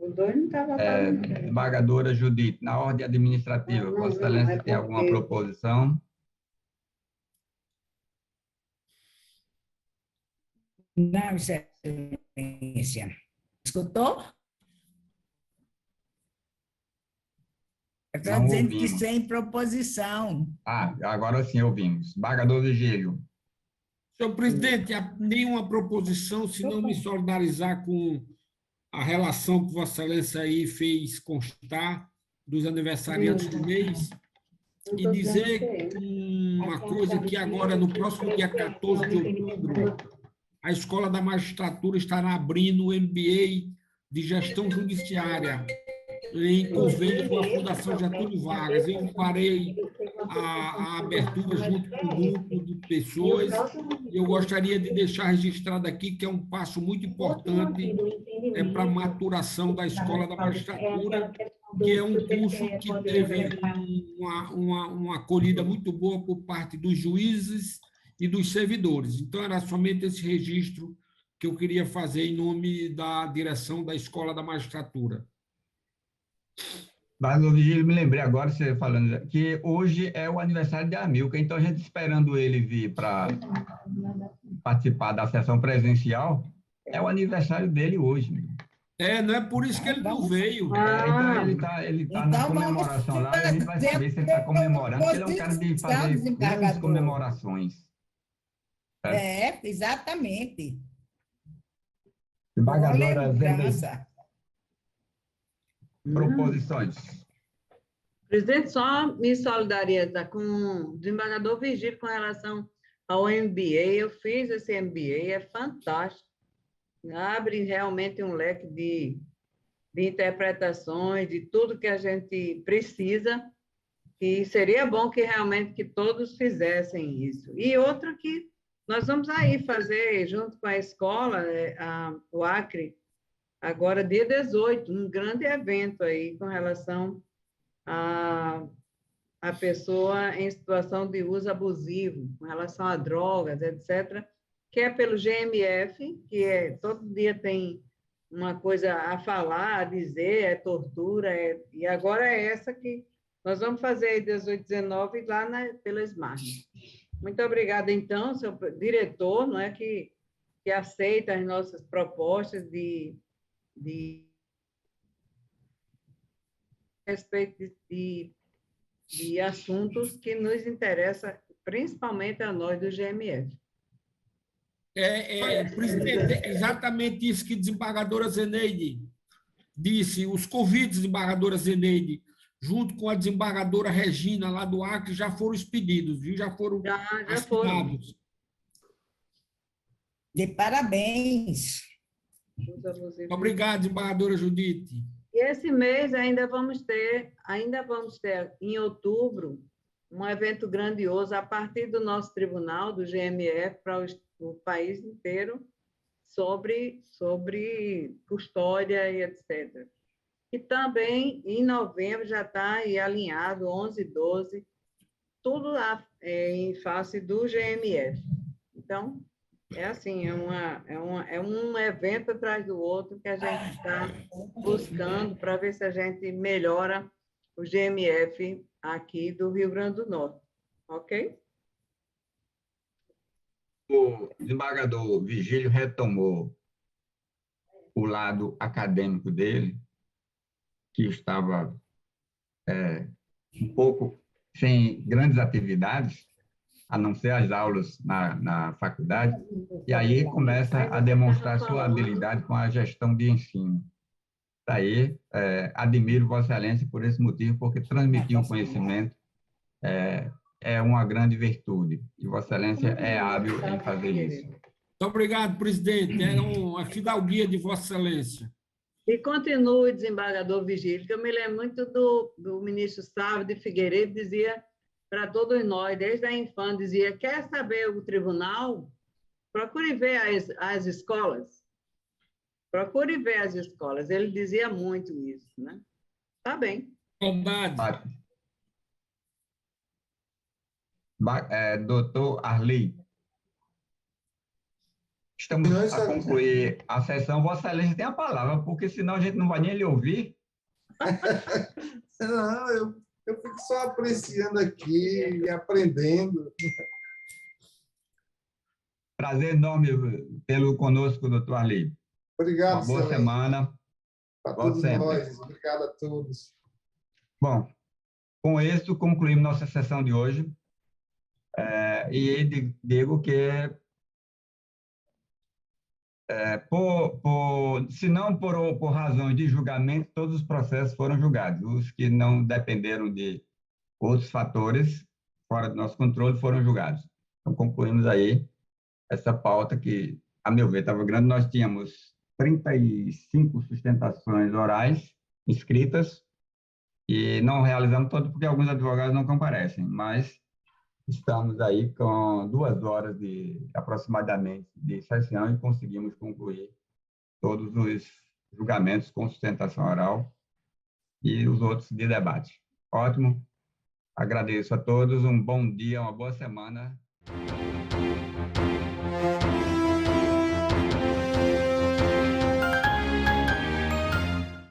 Os dois não estavam falando. Embargadora Judite, na ordem administrativa, Vossa Excelência tem alguma proposição? Não, Excelência. Escutou? Está dizendo que sem proposição. Agora sim ouvimos. Embargador Vigílio. Senhor presidente, nenhuma proposição, se não me solidarizar com a relação que Vossa Excelência aí fez constar dos aniversariantes do mês e dizer uma coisa que agora, no próximo dia 14 de outubro, a Escola da Magistratura estará abrindo o MBA de Gestão Judiciária em convênio com a Fundação Getúlio Vargas. Eu farei a abertura junto com o grupo de pessoas. Eu gostaria de deixar registrado aqui que é um passo muito importante para a maturação da Escola da Magistratura porque é um curso que teve uma acolhida muito boa por parte dos juízes e dos servidores. Então, era somente esse registro que eu queria fazer em nome da direção da Escola da Magistratura. Mas, Virgílio, me lembrei agora, você falando, que hoje é o aniversário de Amilcar, então a gente esperando ele vir para participar da sessão presencial, é o aniversário dele hoje. Não é por isso que ele não veio. Então ele tá na comemoração lá, e a gente vai saber se ele está comemorando, porque ele é um cara de fazer grandes comemorações. Exatamente. Desembargadora Zeneide. Proposições. Presidente, só me solidarizar com o desembargador Virgílio com relação ao MBA. Eu fiz esse MBA, é fantástico. Abre realmente um leque de interpretações, de tudo que a gente precisa, e seria bom que realmente que todos fizessem isso. E outra que nós vamos aí fazer, junto com a escola, o Acre, agora dia 18, um grande evento aí com relação a pessoa em situação de uso abusivo, com relação a drogas, etc., que é pelo GMF, que todo dia tem uma coisa a falar, a dizer, é tortura, e agora é essa que nós vamos fazer aí 18, 19, lá pela Smart. Muito obrigada, então, seu diretor, não é, que aceita as nossas propostas de respeito de assuntos que nos interessam, principalmente a nós do GMF. Presidente, é exatamente isso que a desembargadora Zeneide disse. Os convites, desembargadora Zeneide, junto com a desembargadora Regina, lá do Acre, já foram expedidos, viu? Já foram assinados. De parabéns. Obrigado, desembargadora Judite. E esse mês ainda vamos ter, em outubro, um evento grandioso a partir do nosso tribunal, do GMF, para o país inteiro, sobre custódia e etc. E também, em novembro, já está aí alinhado, 11 e 12, tudo lá em face do GMF. Então, é assim, é um evento atrás do outro que a gente está buscando para ver se a gente melhora o GMF aqui do Rio Grande do Norte. Ok? O desembargador Virgílio retomou o lado acadêmico dele, que estava um pouco sem grandes atividades, a não ser as aulas na faculdade, e aí começa a demonstrar sua habilidade com a gestão de ensino. Daí, admiro Vossa Excelência por esse motivo, porque transmitir o conhecimento é uma grande virtude, e Vossa Excelência é hábil em fazer isso. Muito obrigado, presidente. É uma fidalguia de Vossa Excelência. E continue, desembargador Virgílio, que eu me lembro muito do ministro Sávio de Figueiredo, dizia para todos nós, desde a infância, dizia, quer saber o tribunal? Procure ver as escolas. Procure ver as escolas. Ele dizia muito isso, né? Tá bem. Verdade. Doutor Arley, estamos a concluir a sessão. Vossa Excelência tem a palavra, porque senão a gente não vai nem lhe ouvir. Não, eu fico só apreciando aqui e aprendendo. Prazer enorme tê-lo conosco, doutor Arley. Obrigado, uma boa excelente. Semana. Para todos nós. Obrigado a todos. Bom, com isso, concluímos nossa sessão de hoje. E digo que, se não por razões de julgamento, todos os processos foram julgados. Os que não dependeram de outros fatores, fora do nosso controle, foram julgados. Então, concluímos aí essa pauta que, a meu ver, estava grande. Nós tínhamos 35 sustentações orais inscritas e não realizamos todas porque alguns advogados não comparecem, mas estamos aí com 2 horas aproximadamente de sessão e conseguimos concluir todos os julgamentos com sustentação oral. e os outros de debate. Ótimo. Agradeço a todos, um bom dia, uma boa semana.